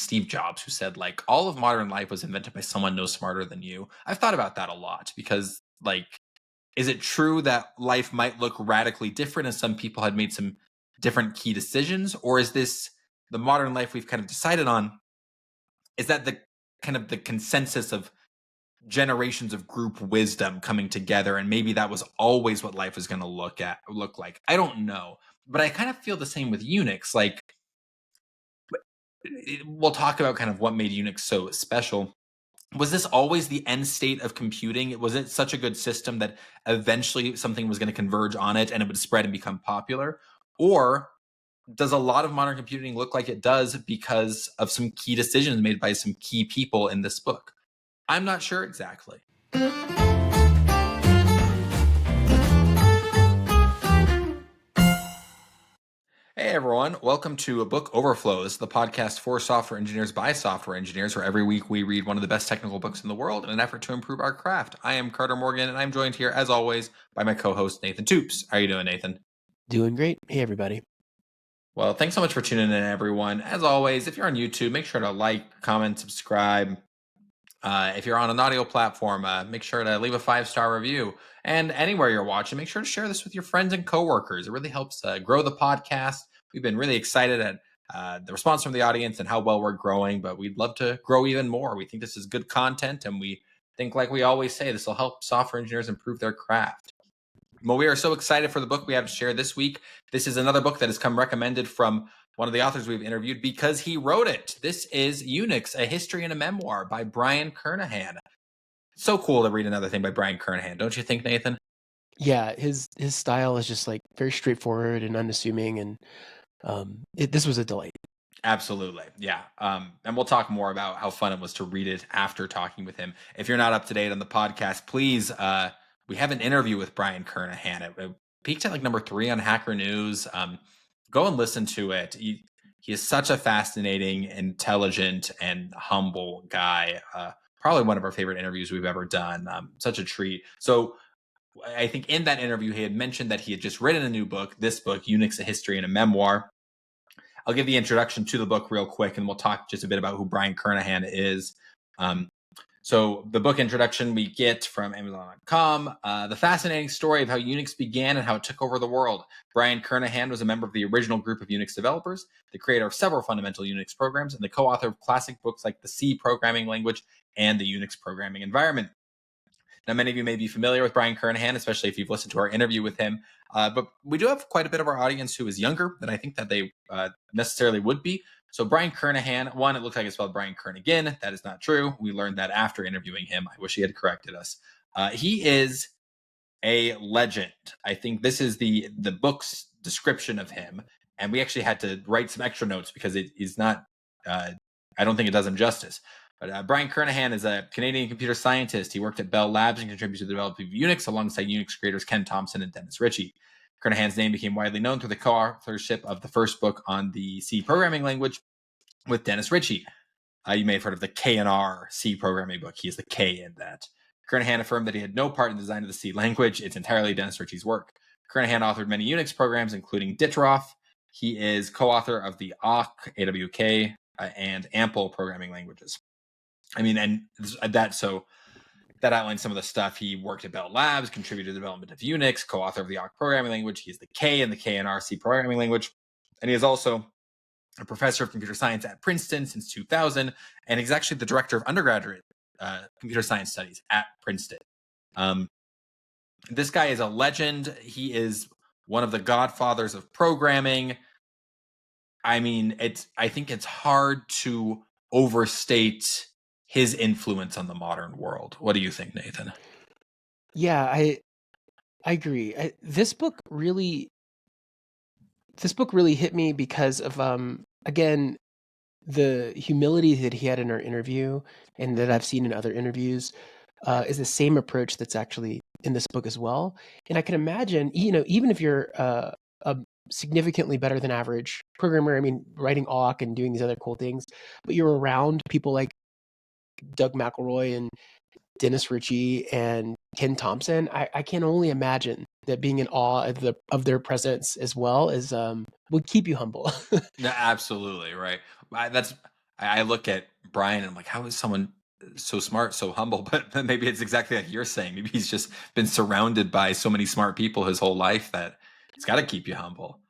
Steve Jobs, who said like all of modern life was invented by someone no smarter than you. I've thought about that a lot because like, is it true that life might look radically different and some people had made some different key decisions? Or is this the modern life we've kind of decided on? Is that the kind of the consensus of generations of group wisdom coming together, and maybe that was always what life was going to look like? I don't know, but I kind of feel the same with Unix. Like, we'll talk about kind of what made Unix so special. Was this always the end state of computing? Was it such a good system that eventually something was going to converge on it and it would spread and become popular? Or does a lot of modern computing look like it does because of some key decisions made by some key people in this book? I'm not sure exactly. Hey everyone, welcome to Book Overflow. This is the podcast for software engineers by software engineers, where every week we read one of the best technical books in the world in an effort to improve our craft. I am Carter Morgan, and I'm joined here, as always, by my co-host, Nathan Toups. How are you doing, Nathan? Doing great. Hey, everybody. Well, thanks so much for tuning in, everyone. As always, if you're on YouTube, make sure to like, comment, subscribe. If you're on an audio platform, make sure to leave a 5-star review. And anywhere you're watching, make sure to share this with your friends and coworkers. It really helps grow the podcast. We've been really excited at the response from the audience and how well we're growing, but we'd love to grow even more. We think this is good content, and we think, like we always say, this will help software engineers improve their craft. Well, we are so excited for the book we have to share this week. This is another book that has come recommended from one of the authors we've interviewed because he wrote it. This is Unix, A History and a Memoir by Brian Kernighan. So cool to read another thing by Brian Kernighan, don't you think, Nathan? Yeah, his style is just like very straightforward and unassuming, and this was a delight. Absolutely, yeah. And we'll talk more about how fun it was to read it after talking with him. If you're not up to date on the podcast, please, we have an interview with Brian Kernighan. It peaked at like number 3 on Hacker News. Go and listen to it. He is such a fascinating, intelligent, and humble guy. Probably one of our favorite interviews we've ever done. Such a treat. So I think in that interview, he had mentioned that he had just written a new book, this book, Unix, A History and a Memoir. I'll give the introduction to the book real quick, and we'll talk just a bit about who Brian Kernighan is. So the book introduction we get from Amazon.com, the fascinating story of how Unix began and how it took over the world. Brian Kernighan was a member of the original group of Unix developers, the creator of several fundamental Unix programs, and the co-author of classic books like the C programming language and the Unix programming environment. Now, many of you may be familiar with Brian Kernighan, especially if you've listened to our interview with him. But we do have quite a bit of our audience who is younger than I think that they necessarily would be. So Brian Kernighan, one, it looks like it's spelled Brian Kernighan. That is not true. We learned that after interviewing him. I wish he had corrected us. He is a legend. I think this is the book's description of him. And we actually had to write some extra notes because it is not, I don't think it does him justice. But Brian Kernighan is a Canadian computer scientist. He worked at Bell Labs and contributed to the development of Unix alongside Unix creators Ken Thompson and Dennis Ritchie. Kernighan's name became widely known through the co-authorship of the first book on the C programming language with Dennis Ritchie. You may have heard of the K&R C programming book. He is the K in that. Kernighan affirmed that he had no part in the design of the C language. It's entirely Dennis Ritchie's work. Kernighan authored many Unix programs, including Ditroff. He is co-author of the awk, AWK, and Ample programming languages. I mean, and that outlines some of the stuff. He worked at Bell Labs, contributed to the development of Unix, co-author of the awk programming language. He's the K in the K&R C programming language. And he is also a professor of computer science at Princeton since 2000. And he's actually the director of undergraduate computer science studies at Princeton. This guy is a legend. He is one of the godfathers of programming. I mean, I think it's hard to overstate his influence on the modern world. What do you think, Nathan? Yeah, I agree. This book really hit me because of again, the humility that he had in our interview and that I've seen in other interviews is the same approach that's actually in this book as well. And I can imagine, even if you're a significantly better than average programmer, I mean, writing awk and doing these other cool things, but you're around people like Doug McElroy and Dennis Ritchie and Ken Thompson, I can only imagine that being in awe of their presence as well as would keep you humble. No, absolutely right. I look at Brian and I'm like, how is someone so smart, so humble? But maybe it's exactly like you're saying. Maybe he's just been surrounded by so many smart people his whole life that it's got to keep you humble.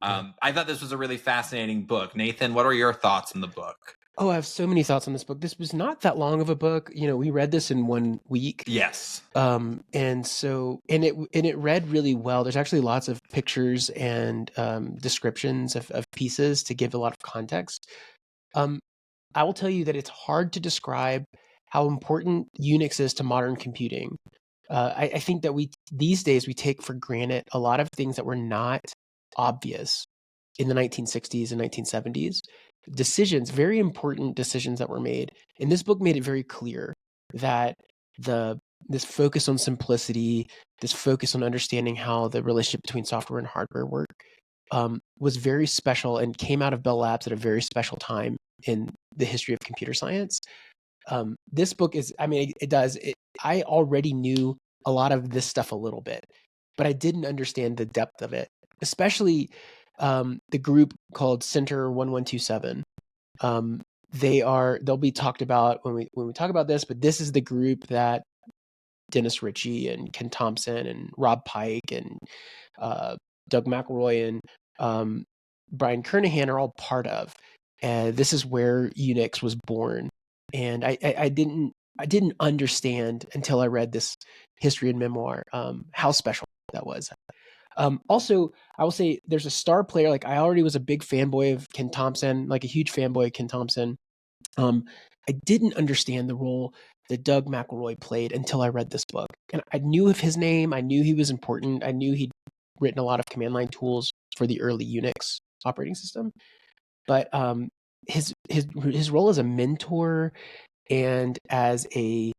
Yeah. I thought this was a really fascinating book. Nathan, what are your thoughts on the book? Oh, I have so many thoughts on this book. This was not that long of a book. We read this in 1 week. Yes. And it read really well. There's actually lots of pictures and descriptions of pieces to give a lot of context. I will tell you that it's hard to describe how important Unix is to modern computing. I think that these days we take for granted a lot of things that were not obvious in the 1960s and 1970s. Decisions, very important decisions that were made. And this book made it very clear that this focus on simplicity, this focus on understanding how the relationship between software and hardware work, was very special and came out of Bell Labs at a very special time in the history of computer science. This book is, I mean, it does. I already knew a lot of this stuff a little bit, but I didn't understand the depth of it, especially the group called Center 1127. They'll be talked about when we talk about this, but this is the group that Dennis Ritchie and Ken Thompson and Rob Pike and Doug McElroy and Brian Kernighan are all part of. This is where Unix was born, and I didn't understand until I read this history and memoir how special that was. Also, I will say there's a star player. Like, I already was a big fanboy of Ken Thompson, like a huge fanboy of Ken Thompson. I didn't understand the role that Doug McElroy played until I read this book. And I knew of his name. I knew he was important. I knew he'd written a lot of command line tools for the early Unix operating system. But his role as a mentor and as a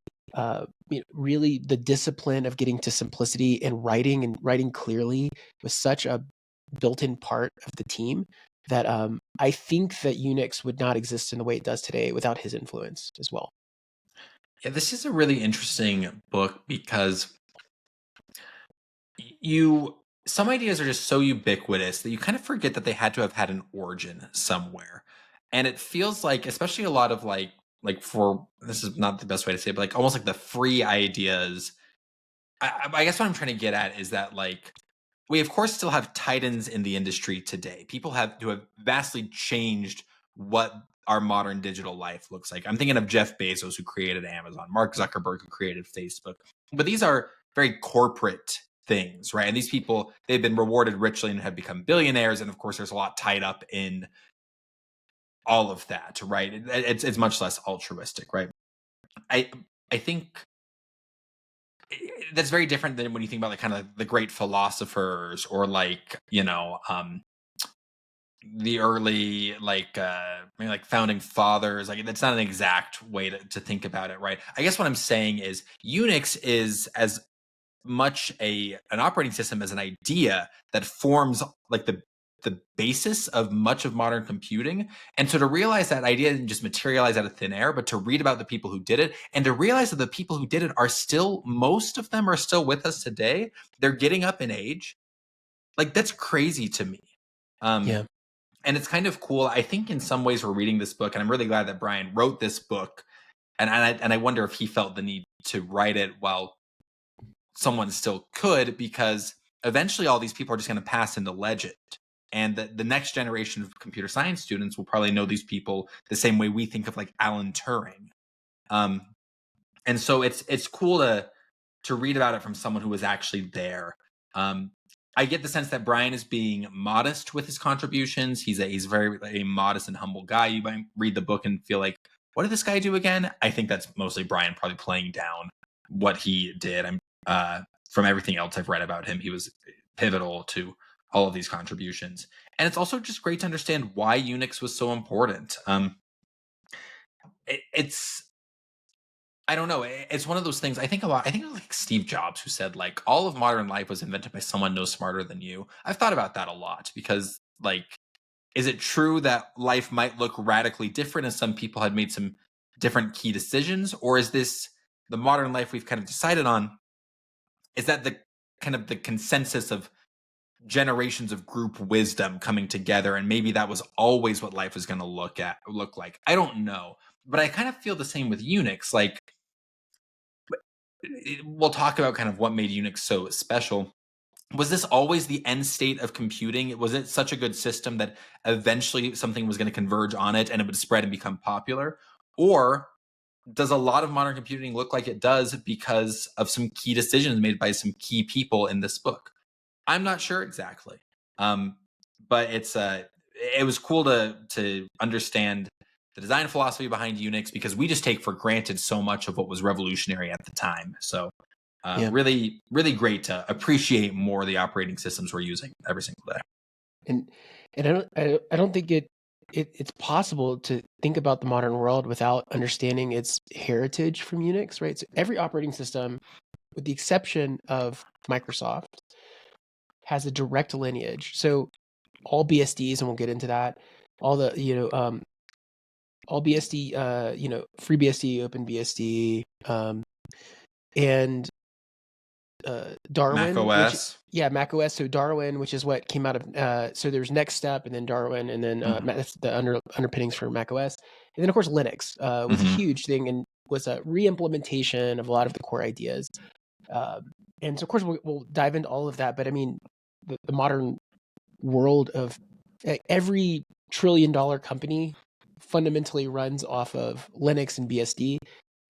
really the discipline of getting to simplicity and writing clearly was such a built-in part of the team that I think that Unix would not exist in the way it does today without his influence as well. Yeah, this is a really interesting book because you some ideas are just so ubiquitous that you kind of forget that they had to have had an origin somewhere. And it feels like, especially a lot of for this is not the best way to say it, but like almost like the free ideas. I guess what I'm trying to get at is that we of course still have titans in the industry today. People have vastly changed what our modern digital life looks like. I'm thinking of Jeff Bezos, who created Amazon, Mark Zuckerberg, who created Facebook. But these are very corporate things, right? And these people, they've been rewarded richly and have become billionaires. And of course, there's a lot tied up in all of that, right? It's much less altruistic, right? I I think that's very different than when you think about kind of the great philosophers or the early maybe like founding fathers. Like, that's not an exact way to think about it, right? I guess what I'm saying is Unix is as much an operating system as an idea that forms like the basis of much of modern computing. And so to realize that idea didn't just materialize out of thin air, but to read about the people who did it and to realize that the people who did it are still, most of them are still with us today. They're getting up in age. Like, that's crazy to me. Yeah. And it's kind of cool. I think in some ways we're reading this book, and I'm really glad that Brian wrote this book. And I wonder if he felt the need to write it while someone still could, because eventually all these people are just going to pass into legend. And the next generation of computer science students will probably know these people the same way we think of like Alan Turing. And so it's cool to read about it from someone who was actually there. I get the sense that Brian is being modest with his contributions. He's very a modest and humble guy. You might read the book and feel like, what did this guy do again? I think that's mostly Brian probably playing down what he did. From everything else I've read about him, he was pivotal to all of these contributions. And it's also just great to understand why Unix was so important. It's I don't know. It's one of those things. I think a lot. I think it was like Steve Jobs who said like all of modern life was invented by someone no smarter than you. I've thought about that a lot because is it true that life might look radically different as some people had made some different key decisions, or is this the modern life we've kind of decided on? Is that the kind of the consensus of generations of group wisdom coming together, and maybe that was always what life was going to look like. I don't know, but I kind of feel the same with Unix. Like, we'll talk about kind of what made Unix so special. Was this always the end state of computing? Was it such a good system that eventually something was going to converge on it and it would spread and become popular? Or does a lot of modern computing look like it does because of some key decisions made by some key people in this book? I'm not sure exactly. But it was cool to understand the design philosophy behind Unix, because we just take for granted so much of what was revolutionary at the time. So Yeah. really, really great to appreciate more of the operating systems we're using every single day. And I don't think it's possible to think about the modern world without understanding its heritage from Unix, right? So every operating system, with the exception of Microsoft, has a direct lineage. So all BSDs, and we'll get into that, all the all BSD, FreeBSD, OpenBSD, and Mac Darwin, OS. Mac OS. So Darwin, which is what came out of, so there's Next Step, and then Darwin, and then that's the underpinnings for Mac OS. And then of course Linux was a huge thing and was a re-implementation of a lot of the core ideas. And so of course we'll dive into all of that. But I mean, the modern world of every trillion-dollar company fundamentally runs off of Linux and BSD,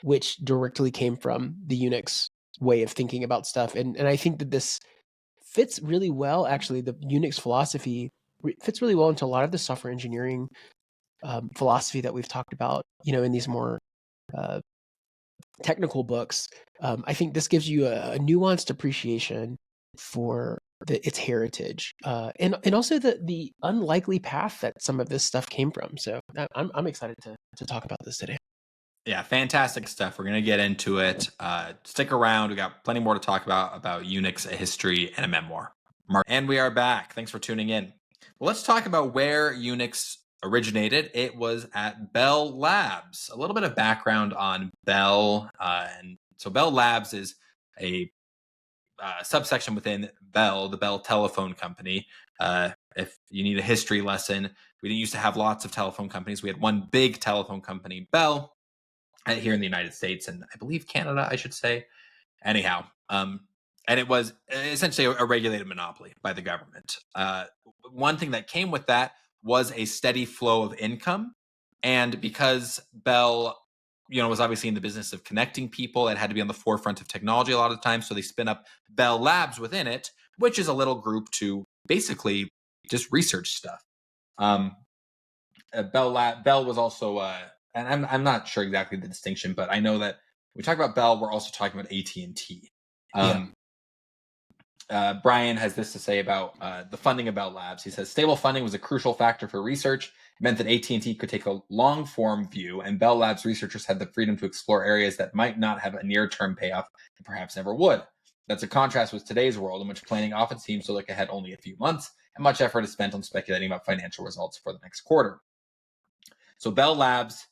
which directly came from the Unix way of thinking about stuff. And I think that this fits really well, actually, the Unix philosophy fits really well into a lot of the software engineering philosophy that we've talked about, in these more technical books. I think this gives you a nuanced appreciation for its heritage, and also the unlikely path that some of this stuff came from. So I'm excited to talk about this today. Yeah, fantastic stuff. We're going to get into it. Stick around. We got plenty more to talk about Unix, a history, and a memoir. And we are back. Thanks for tuning in. Well, let's talk about where Unix originated. It was at Bell Labs. A little bit of background on Bell. And so Bell Labs is a subsection within Bell, the Bell Telephone Company. If you need a history lesson, we didn't used to have lots of telephone companies. We had one big telephone company, Bell, here in the United States, and I believe Canada, I should say. Anyhow, and it was essentially a regulated monopoly by the government. One thing that came with that was a steady flow of income, and because Bell, was obviously in the business of connecting people, it had to be on the forefront of technology a lot of the time. So they spin up Bell Labs within it, which is a little group to basically just research stuff. Bell was also, and I'm not sure exactly the distinction, but I know that when we talk about Bell, we're also talking about AT&T. Brian has this to say about the funding of Bell Labs. He says, stable funding was a crucial factor for research. It meant that AT&T could take a long-form view, and Bell Labs researchers had the freedom to explore areas that might not have a near-term payoff and perhaps never would. That's a contrast with today's world, in which planning often seems to look ahead only a few months, and much effort is spent on speculating about financial results for the next quarter. So Bell Labs,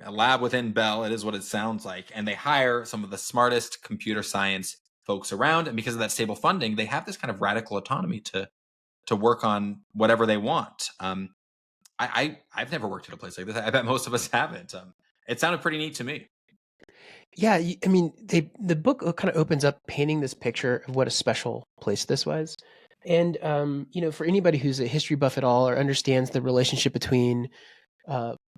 a lab within Bell, it is what it sounds like, and they hire some of the smartest computer science folks around, and because of that stable funding, they have this kind of radical autonomy to work on whatever they want. I've never worked at a place like this. I bet most of us haven't. It sounded pretty neat to me. Yeah, I mean, the book kind of opens up painting this picture of what a special place this was. And for anybody who's a history buff at all or understands the relationship between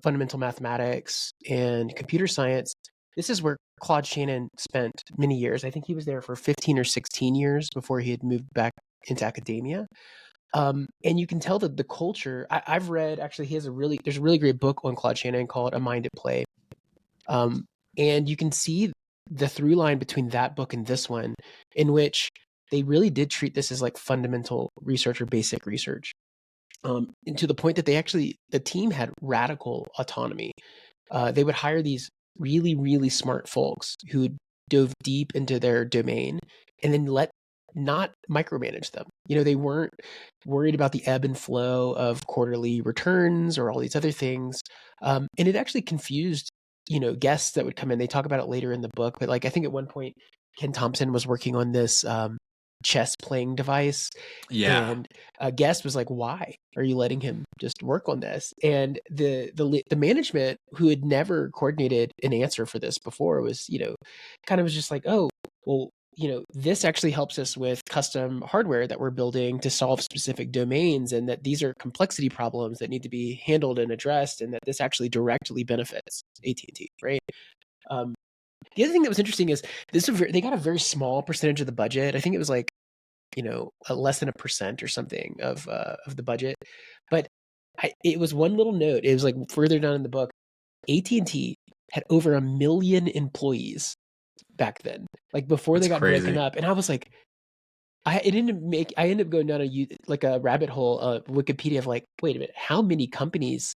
fundamental mathematics and computer science, this is where Claude Shannon spent many years. I think he was there for 15 or 16 years before he had moved back into academia. And you can tell that the culture, I've read, actually, there's a really great book on Claude Shannon called A Mind at Play. And you can see the through line between that book and this one, in which they really did treat this as like fundamental research or basic research. And to the point that the team had radical autonomy. They would hire these really, really smart folks who dove deep into their domain and then not micromanage them. They weren't worried about the ebb and flow of quarterly returns or all these other things. And it actually confused, guests that would come in. They talk about it later in the book, but like, I think at one point, Ken Thompson was working on this chess playing device. Yeah. And a guest was like, "Why are you letting him just work on this?" And the management, who had never coordinated an answer for this before, was kind of was just like, "Oh, well, this actually helps us with custom hardware that we're building to solve specific domains, and that these are complexity problems that need to be handled and addressed, and that this actually directly benefits AT&T, right?" Um, the other thing that was interesting is they got a very small percentage of the budget. I think it was like less than 1% or something of the budget. But it was one little note. It was like further down in the book, AT&T had over 1 million employees back then, like before they That's got broken crazy. up. And I was like, I ended up going down a rabbit hole, Wikipedia, of like, wait a minute, how many companies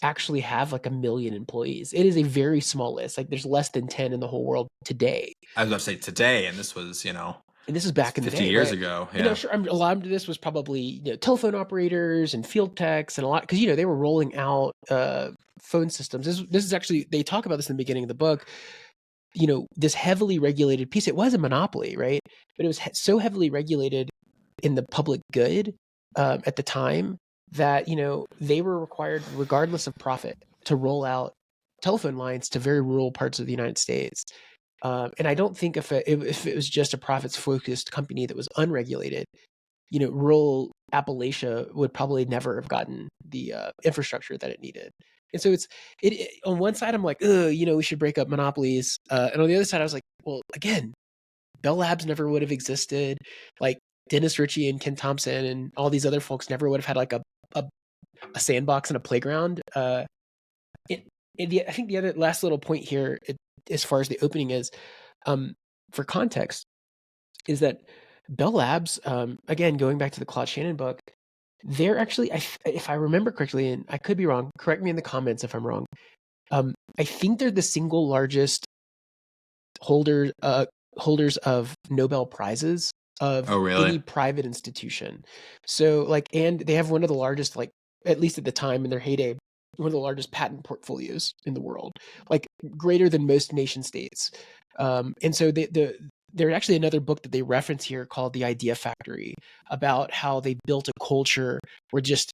actually have like 1 million employees? It is a very small list. Like there's less than 10 in the whole world today. I was about to say today, and this was, And this is back in the 50 day, years right? ago. Yeah. Sure. A lot of this was probably telephone operators and field techs, and a lot, because they were rolling out phone systems. This is actually, they talk about this in the beginning of the book. This heavily regulated piece. It was a monopoly, right? But it was so heavily regulated in the public good at the time that they were required, regardless of profit, to roll out telephone lines to very rural parts of the United States. And I don't think if it was just a profits-focused company that was unregulated, rural Appalachia would probably never have gotten the infrastructure that it needed. And so on one side, I'm like, we should break up monopolies. And on the other side, I was like, well, again, Bell Labs never would have existed. Like Dennis Ritchie and Ken Thompson and all these other folks never would have had like a sandbox and a playground. I think the other last little point here, as far as the opening is, for context, is that Bell Labs, again, going back to the Claude Shannon book, they're actually, if I remember correctly, and I could be wrong, correct me in the comments if I'm wrong. I think they're the single largest holders of Nobel Prizes of Oh, really? any private institution. So and they have one of the largest, at least at the time in their heyday, one of the largest patent portfolios in the world, like greater than most nation states. And so there's actually another book that they reference here called The Idea Factory, about how they built a culture where just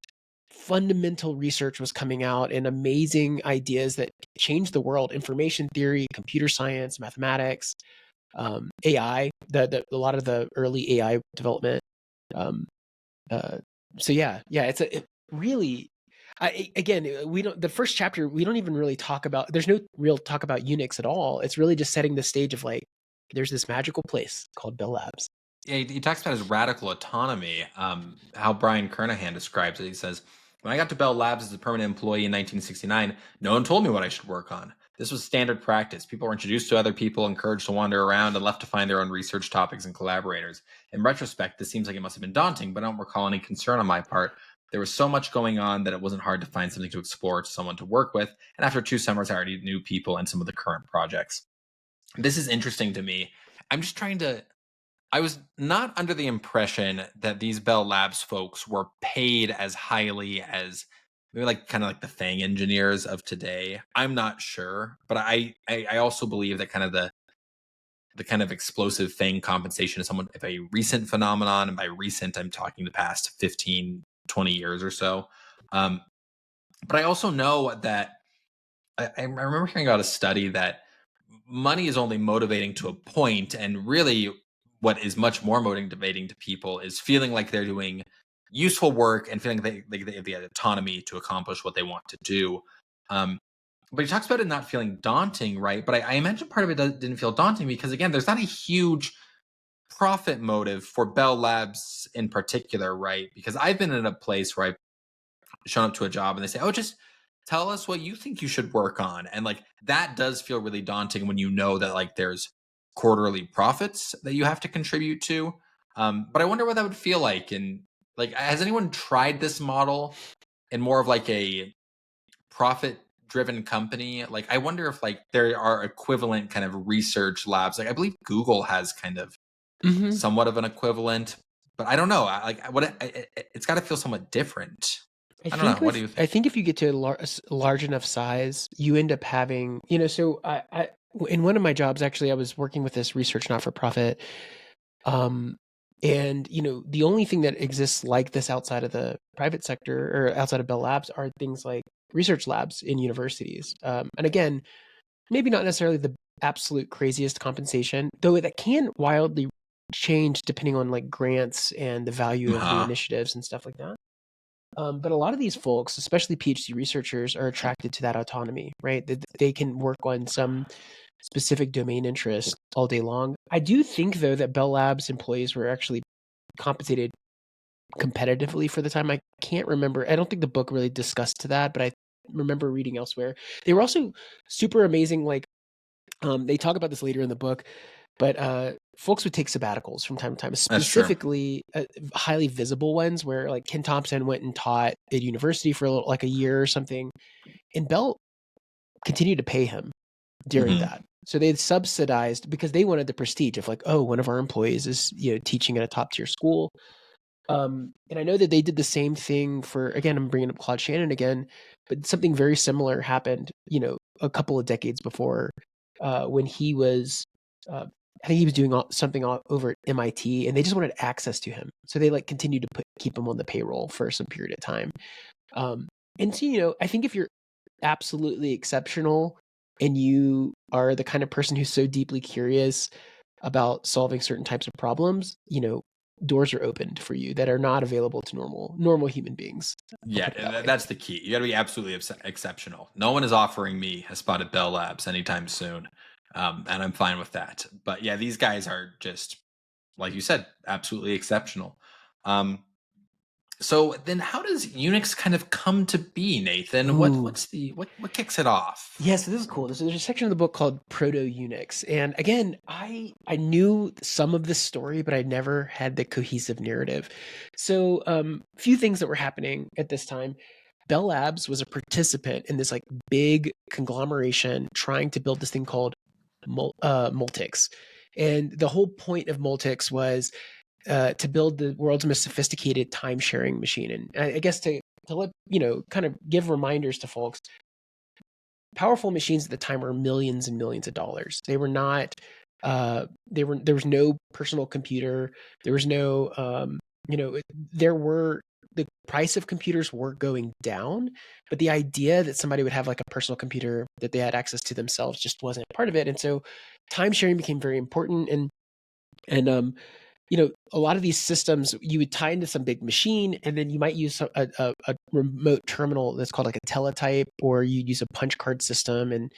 fundamental research was coming out and amazing ideas that changed the world: information theory, computer science, mathematics, AI, a lot of the early AI development. So it really, again, the first chapter, we don't even really talk about, there's no real talk about Unix at all. It's really just setting the stage of like, there's this magical place called Bell Labs. Yeah, he talks about his radical autonomy, how Brian Kernighan describes it. He says, when I got to Bell Labs as a permanent employee in 1969, no one told me what I should work on. This was standard practice. People were introduced to other people, encouraged to wander around, and left to find their own research topics and collaborators. In retrospect, this seems like it must have been daunting, but I don't recall any concern on my part. There was so much going on that it wasn't hard to find something to explore, someone to work with, and after 2 summers, I already knew people and some of the current projects. This is interesting to me. I'm just trying to I was not under the impression that these Bell Labs folks were paid as highly as maybe like kind of like the FANG engineers of today. I'm not sure, but I also believe that kind of the kind of explosive FANG compensation is somewhat of a recent phenomenon, and by recent I'm talking the past 15, 20 years or so. But I also know that I remember hearing about a study that money is only motivating to a point, and really what is much more motivating to people is feeling like they're doing useful work and feeling like they have the autonomy to accomplish what they want to do. But he talks about it not feeling daunting, right? But I imagine part of it didn't feel daunting because, again, there's not a huge profit motive for Bell Labs in particular, right? Because I've been in a place where I've shown up to a job and they say, oh, just tell us what you think you should work on. And like that does feel really daunting when you know that like there's quarterly profits that you have to contribute to. But I wonder what that would feel like. And like, has anyone tried this model in more of like a profit driven company? Like, I wonder if like there are equivalent kind of research labs. Like, I believe Google has kind of somewhat of an equivalent, but I don't know. It's got to feel somewhat different. I don't know. What do you think? I think if you get to a large enough size, you end up having, so in one of my jobs, actually, I was working with this research not-for-profit. And, the only thing that exists like this outside of the private sector or outside of Bell Labs are things like research labs in universities. And again, maybe not necessarily the absolute craziest compensation, though that can wildly change depending on like grants and the value of the initiatives and stuff like that. But a lot of these folks, especially PhD researchers, are attracted to that autonomy, right? That they can work on some specific domain interest all day long. I do think, though, that Bell Labs employees were actually compensated competitively for the time. I can't remember. I don't think the book really discussed to that, but I remember reading elsewhere. They were also super amazing. Like, they talk about this later in the book, but folks would take sabbaticals from time to time, specifically highly visible ones where like Ken Thompson went and taught at university for like a year or something. And Bell continued to pay him during that. So they subsidized because they wanted the prestige of like, oh, one of our employees is, teaching at a top tier school. And I know that they did the same thing for, again, I'm bringing up Claude Shannon again, but something very similar happened, a couple of decades before when he was, I think he was doing something over at MIT, and they just wanted access to him. So they like continued to keep him on the payroll for some period of time. And so, I think if you're absolutely exceptional and you are the kind of person who's so deeply curious about solving certain types of problems, doors are opened for you that are not available to normal human beings. Yeah, that's the key. You got to be absolutely exceptional. No one is offering me a spot at Bell Labs anytime soon, and I'm fine with that. But yeah, these guys are just, like you said, absolutely exceptional. So then how does Unix kind of come to be, Nathan? What kicks it off? Yeah, so this is cool. There's a section of the book called Proto-Unix. And again, I knew some of this story, but I never had the cohesive narrative. So a few things that were happening at this time. Bell Labs was a participant in this like big conglomeration trying to build this thing called Multics. And the whole point of Multics was to build the world's most sophisticated time sharing machine. And I guess to let, kind of give reminders to folks, powerful machines at the time were millions and millions of dollars. They were not, there was no personal computer. There was no, the price of computers were going down, but the idea that somebody would have like a personal computer that they had access to themselves just wasn't part of it. And so time sharing became very important. And a lot of these systems you would tie into some big machine, and then you might use a remote terminal that's called like a teletype, or you'd use a punch card system. And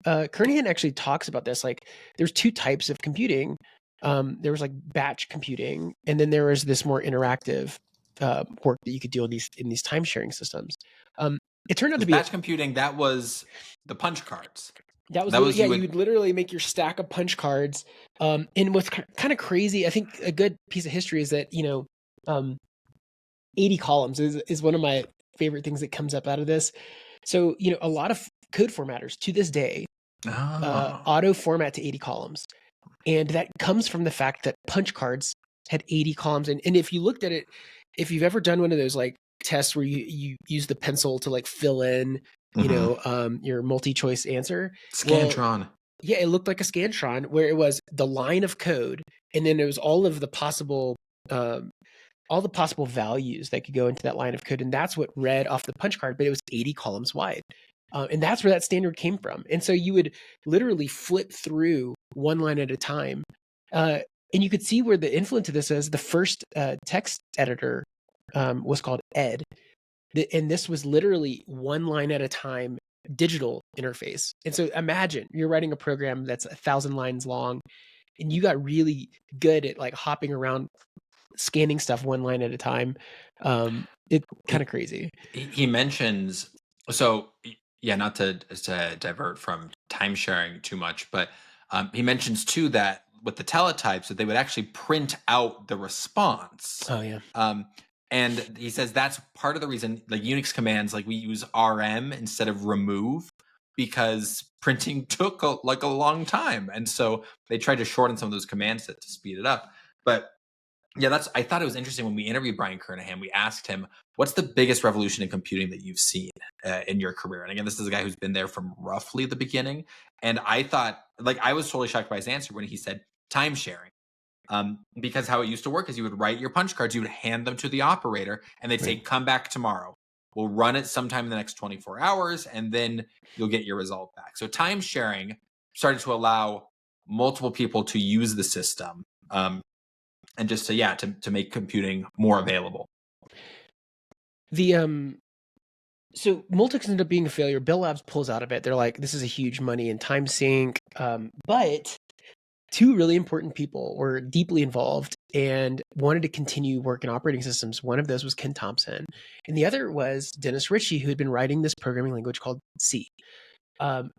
Kernighan actually talks about this. Like, there's two types of computing. There was like batch computing, and then there was this more interactive work that you could do in these time sharing systems. It turned out to be batch computing. That was the punch cards. That was you would literally make your stack of punch cards. And what's kind of crazy, I think a good piece of history is that 80 columns is one of my favorite things that comes up out of this. So a lot of code formatters to this day auto format to 80 columns, and that comes from the fact that punch cards had 80 columns. And if you looked at it, if you've ever done one of those like tests where you use the pencil to like fill in your multi-choice answer. Scantron. Well, yeah, it looked like a Scantron where it was the line of code, and then it was all of the possible values that could go into that line of code, and that's what read off the punch card. But it was 80 columns wide, and that's where that standard came from. And so you would literally flip through one line at a time, and you could see where the influence of this is. The first text editor was called Ed. And this was literally one line at a time digital interface. And so imagine you're writing a program that's 1,000 lines long, and you got really good at like hopping around, scanning stuff one line at a time. It's kind of crazy. He mentions, so yeah, not to divert from time sharing too much, but he mentions too that with the teletypes that they would actually print out the response. Oh yeah. And he says that's part of the reason, like Unix commands, like we use RM instead of remove, because printing took a long time. And so they tried to shorten some of those commands to speed it up. But yeah, I thought it was interesting when we interviewed Brian Kernighan, we asked him, what's the biggest revolution in computing that you've seen in your career? And again, this is a guy who's been there from roughly the beginning. And I thought, like, I was totally shocked by his answer when he said time sharing. Because how it used to work is you would write your punch cards, you would hand them to the operator, and they'd say, come back tomorrow. We'll run it sometime in the next 24 hours, and then you'll get your result back. So time sharing started to allow multiple people to use the system, and just to make computing more available. So Multics ended up being a failure. Bell Labs pulls out of it. They're like, this is a huge money and time sink. But two really important people were deeply involved and wanted to continue work in operating systems. One of those was Ken Thompson, and the other was Dennis Ritchie, who had been writing this programming language called C.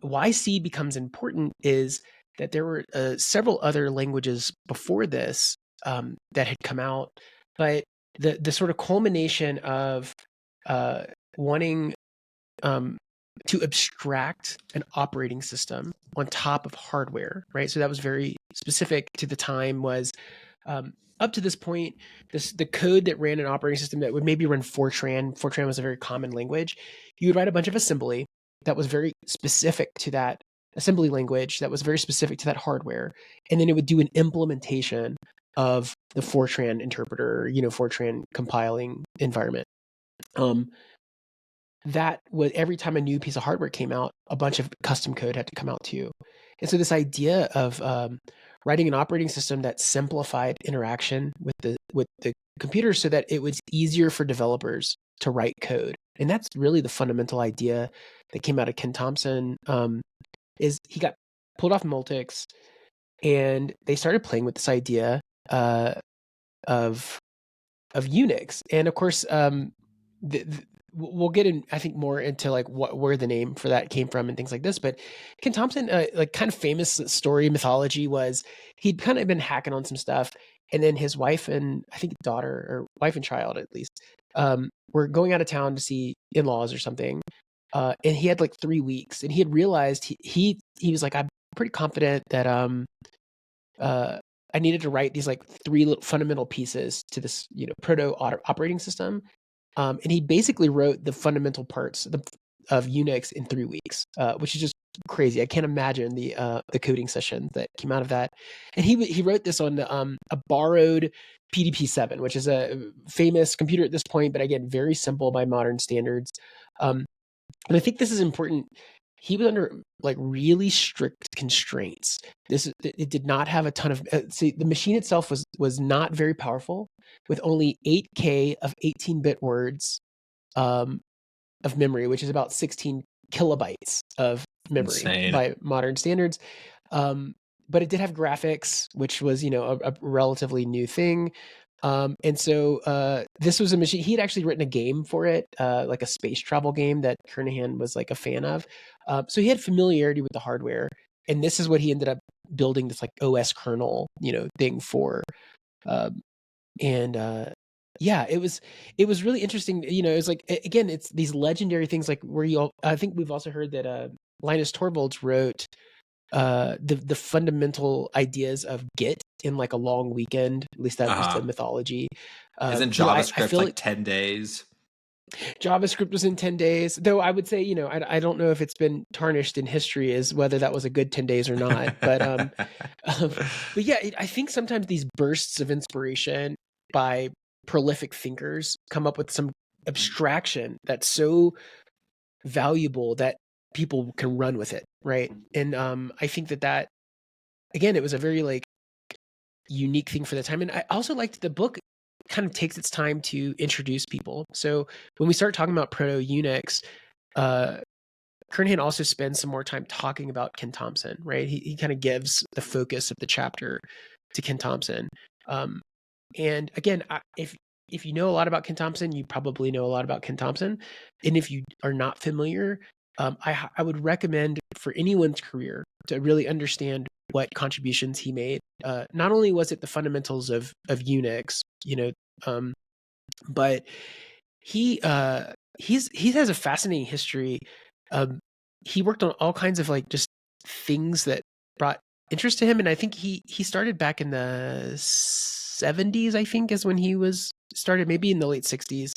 Why C becomes important is that there were several other languages before this that had come out, but the sort of culmination of wanting to abstract an operating system on top of hardware, right? So that was very specific to the time. Was up to this point, the code that ran an operating system that would maybe run Fortran. Fortran was a very common language. You would write a bunch of assembly that was very specific to that assembly language, that was very specific to that hardware, and then it would do an implementation of the Fortran interpreter, Fortran compiling environment. That was every time a new piece of hardware came out, a bunch of custom code had to come out too. And so this idea of writing an operating system that simplified interaction with the computer so that it was easier for developers to write code. And that's really the fundamental idea that came out of Ken Thompson. Is he got pulled off Multics, and they started playing with this idea of Unix. And of course, we'll get in, I think, more into like where the name for that came from and things like this. But Ken Thompson, like kind of famous story mythology was he'd kind of been hacking on some stuff, and then his wife and I think daughter, or wife and child at least, were going out of town to see in-laws or something. And he had like 3 weeks, and he had realized he was like, I'm pretty confident that I needed to write these like 3 little fundamental pieces to this operating system. And he basically wrote the fundamental parts of Unix in 3 weeks, which is just crazy. I can't imagine the coding session that came out of that. And he wrote this on a borrowed PDP-7, which is a famous computer at this point, but again, very simple by modern standards. And I think this is important. He was under like really strict constraints. It did not have a ton of the machine itself was not very powerful, with only 8K of 18-bit words of memory, which is about 16 kilobytes of memory. Insane. By modern standards. But it did have graphics, which was a relatively new thing. And so this was a machine. He had actually written a game for it, like a space travel game that Kernighan was like a fan of. So he had familiarity with the hardware, and this is what he ended up building, this like OS kernel, thing for. Yeah, it was really interesting. It was like, again, it's these legendary things like where I think we've also heard that Linus Torvalds wrote the fundamental ideas of Git in like a long weekend. At least that was the mythology. Isn't JavaScript I feel like 10 days? JavaScript was in 10 days, though I would say, I don't know if it's been tarnished in history as whether that was a good 10 days or not. But yeah, I think sometimes these bursts of inspiration by prolific thinkers come up with some abstraction that's so valuable that people can run with it, right? And I think that again, it was a very like unique thing for the time. And I also liked the book kind of takes its time to introduce people. So when we start talking about Proto-Unix, Kernighan also spends some more time talking about Ken Thompson, right? He kind of gives the focus of the chapter to Ken Thompson. And again, if you know a lot about Ken Thompson, you probably know a lot about Ken Thompson. And if you are not familiar, I would recommend for anyone's career to really understand what contributions he made. Not only was it the fundamentals of Unix, but he has a fascinating history. He worked on all kinds of like just things that brought interest to him, and I think he started back in the 70s. I think is when he was started, maybe in the late 60s.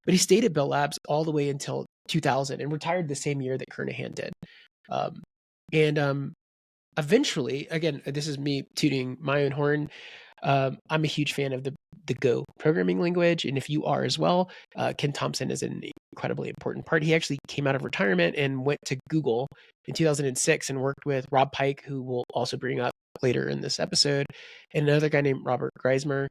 But he stayed at Bell Labs all the way until 2000 and retired the same year that Kernighan did. Eventually, again, this is me tooting my own horn. I'm a huge fan of the Go programming language, and if you are as well, Ken Thompson is an incredibly important part. He actually came out of retirement and went to Google in 2006 and worked with Rob Pike, who we'll also bring up later in this episode, and another guy named Robert Griesmer,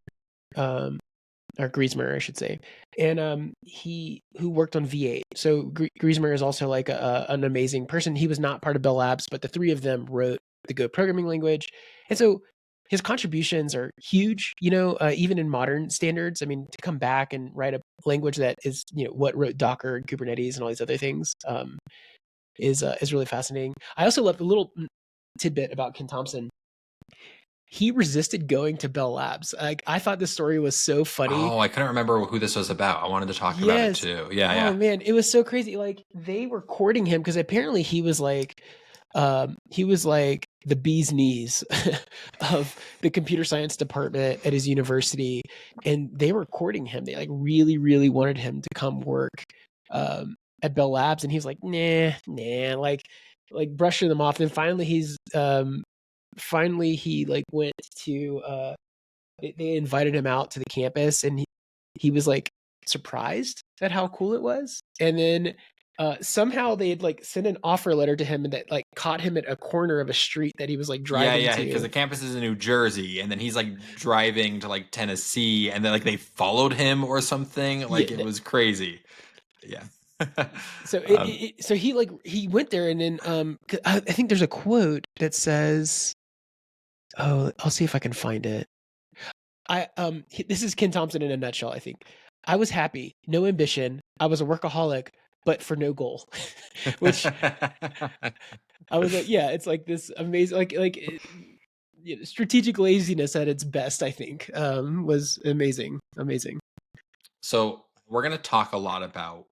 or Griesmer, I should say, and he who worked on V8. So Griesmer is also like an amazing person. He was not part of Bell Labs, but the three of them wrote the Go programming language, and so his contributions are huge. Even in modern standards, I mean, to come back and write a language that is what wrote Docker and Kubernetes and all these other things is really fascinating. I also love a little tidbit about Ken Thompson. He resisted going to Bell Labs. Like, I thought this story was so funny. Oh, I couldn't remember who this was about. I wanted to talk about it Yes. too. Yeah, Oh yeah. man, it was so crazy. Like, they were courting him because apparently he was like the bee's knees of the computer science department at his university, and they were courting him. They like really, really wanted him to come work at Bell Labs, and he was like, nah, like brushing them off. And finally, he like went to they invited him out to the campus, and he was like surprised at how cool it was. And then somehow they had like sent an offer letter to him, and that like caught him at a corner of a street that he was like driving Yeah, to. because the campus is in New Jersey, and then he's like driving to like Tennessee, and then like they followed him or something. Like it was crazy. Yeah. So so he went there, and then I think there's a quote that says, oh, I'll see if I can find it. This is Ken Thompson in a nutshell, I think. I was happy, no ambition. I was a workaholic, but for no goal. Which I was like, yeah, it's like this amazing, strategic laziness at its best, I think, was amazing. So we're going to talk a lot about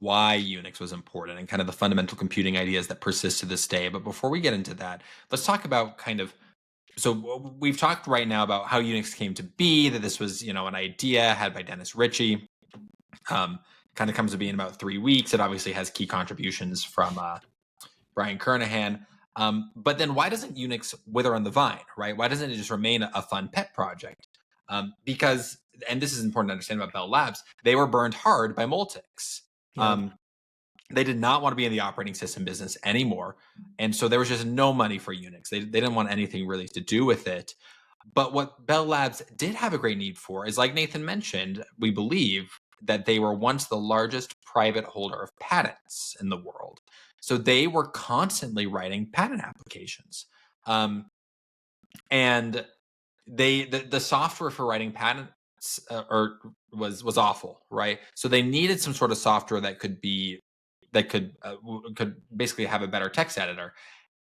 why Unix was important and kind of the fundamental computing ideas that persist to this day. But before we get into that, let's talk about so we've talked right now about how Unix came to be, that this was, an idea had by Dennis Ritchie. Kind of comes to be in about 3 weeks. It obviously has key contributions from Brian Kernighan. But then why doesn't Unix wither on the vine, right? Why doesn't it just remain a fun pet project? Because, and this is important to understand about Bell Labs, they were burned hard by Multics. Yeah. They did not want to be in the operating system business anymore. And so there was just no money for Unix. They didn't want anything really to do with it. But what Bell Labs did have a great need for is, like Nathan mentioned, we believe that they were once the largest private holder of patents in the world. So they were constantly writing patent applications. And the software for writing patents was awful, right? So they needed some sort of software that could basically have a better text editor.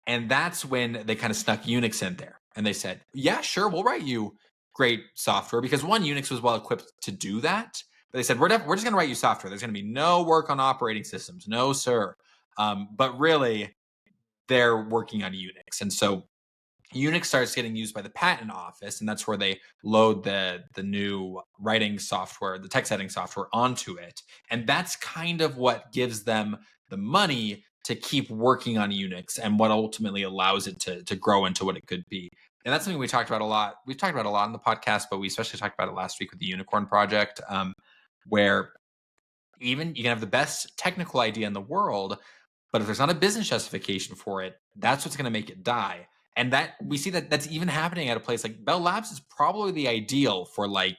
And that's when they kind of snuck Unix in there. And they said, yeah, sure, we'll write you great software. Because one, Unix was well equipped to do that. But they said, we're just going to write you software. There's going to be no work on operating systems. No, sir. But really, they're working on Unix. And so Unix starts getting used by the patent office, and that's where they load the new writing software, the text editing software, onto it. And that's kind of what gives them the money to keep working on Unix, and what ultimately allows it to grow into what it could be. And that's something we talked about a lot. We've talked about a lot in the podcast, but we especially talked about it last week with the Unicorn Project, where even you can have the best technical idea in the world, but if there's not a business justification for it, that's what's going to make it die. And that we see that's even happening at a place like Bell Labs is probably the ideal for like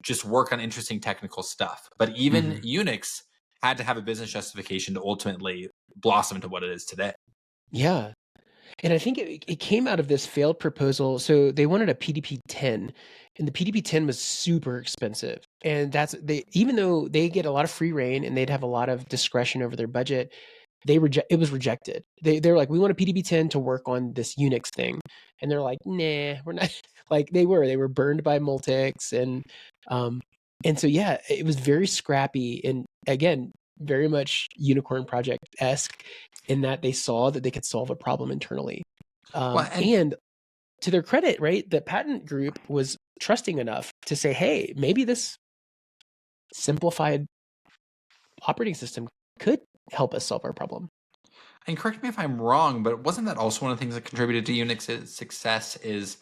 just work on interesting technical stuff. But even Unix had to have a business justification to ultimately blossom into what it is today. Yeah. And I think it came out of this failed proposal. So they wanted a PDP-10, and the PDP-10 was super expensive. And even though they get a lot of free reign and they'd have a lot of discretion over their budget, it was rejected. They were like, we want a PDP-10 to work on this Unix thing. And they're like, nah, we're not. Like they were burned by Multics. And so, yeah, it was very scrappy. And again, very much Unicorn Project-esque in that they saw that they could solve a problem internally. And to their credit, right, the patent group was trusting enough to say, hey, maybe this simplified operating system could help us solve our problem. And correct me if I'm wrong, but wasn't that also one of the things that contributed to Unix's success is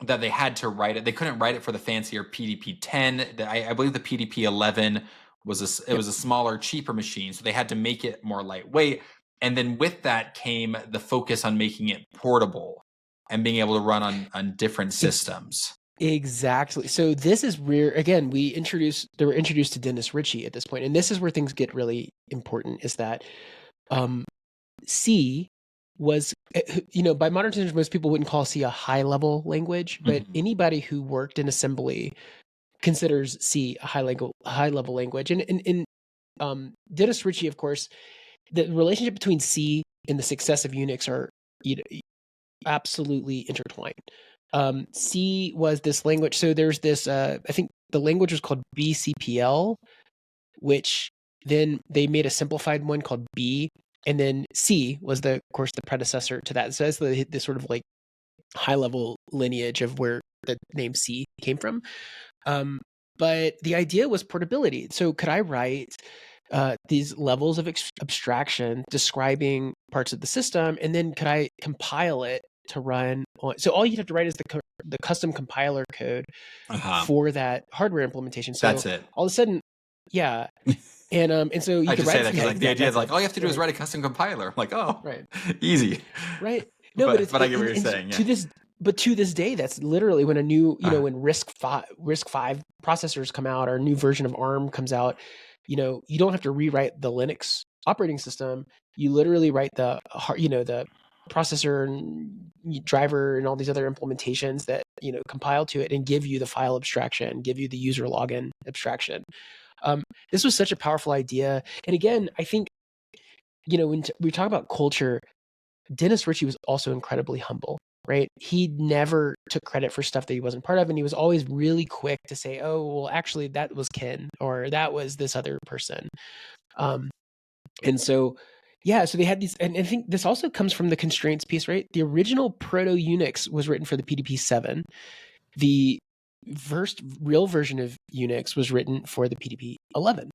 that they had to write it. They couldn't write it for the fancier PDP-10. I believe the PDP-11 was was a smaller, cheaper machine, so they had to make it more lightweight. And then with that came the focus on making it portable and being able to run on different systems. Exactly. So this is where, again, they were introduced to Dennis Ritchie at this point, and this is where things get really important, is that C was, by modern standards, most people wouldn't call C a high-level language, but anybody who worked in assembly considers C a high-level language. And Dennis Ritchie, of course, the relationship between C and the success of Unix are absolutely intertwined. C was this language. So there's this, I think the language was called BCPL, which then they made a simplified one called B. And then C was, of course, the predecessor to that. So that's the sort of like high level lineage of where the name C came from. But the idea was portability. So could I write these levels of abstraction describing parts of the system, and then could I compile it to run on? So all you have to write is the custom compiler code for that hardware implementation. So that's it. All of a sudden, yeah. And so you I could just write say that because the idea is like all you have to do is write a custom compiler. I'm like, oh, right, easy, right. No, but I get what you're saying. Yeah. To this day, that's literally when a new, when RISC-V processors come out, or a new version of ARM comes out, you don't have to rewrite the Linux operating system. You literally write the processor and driver and all these other implementations that compile to it and give you the file abstraction, give you the user login abstraction. This was such a powerful idea. And again, I think, when we talk about culture, Dennis Ritchie was also incredibly humble, right? He never took credit for stuff that he wasn't part of. And he was always really quick to say, oh, well, actually, that was Ken, or that was this other person. And so, yeah, so they had these, and I think this also comes from the constraints piece, right? The original Proto-Unix was written for the PDP-7. The first real version of Unix was written for the PDP-11,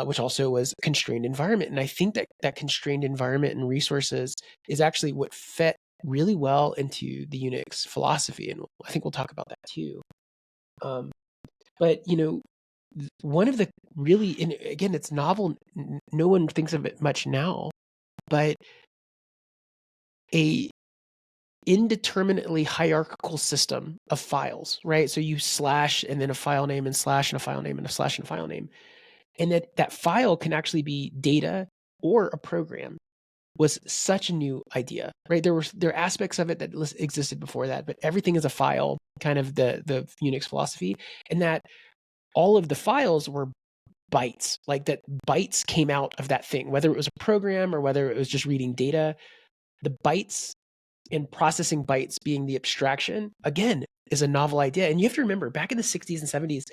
which also was a constrained environment. And I think that constrained environment and resources is actually what fit really well into the Unix philosophy. And I think we'll talk about that too. But, one of the really, and again, it's novel. No one thinks of it much now, but a indeterminately hierarchical system of files, right? So you slash and then a file name and slash and a file name and a slash and a file name. And that file can actually be data or a program was such a new idea, right? There are aspects of it that existed before that, but everything is a file, kind of the Unix philosophy, and that all of the files were bytes, like that bytes came out of that thing, whether it was a program or whether it was just reading data. The bytes and processing bytes being the abstraction, again, is a novel idea. And you have to remember, back in the 60s and 70s,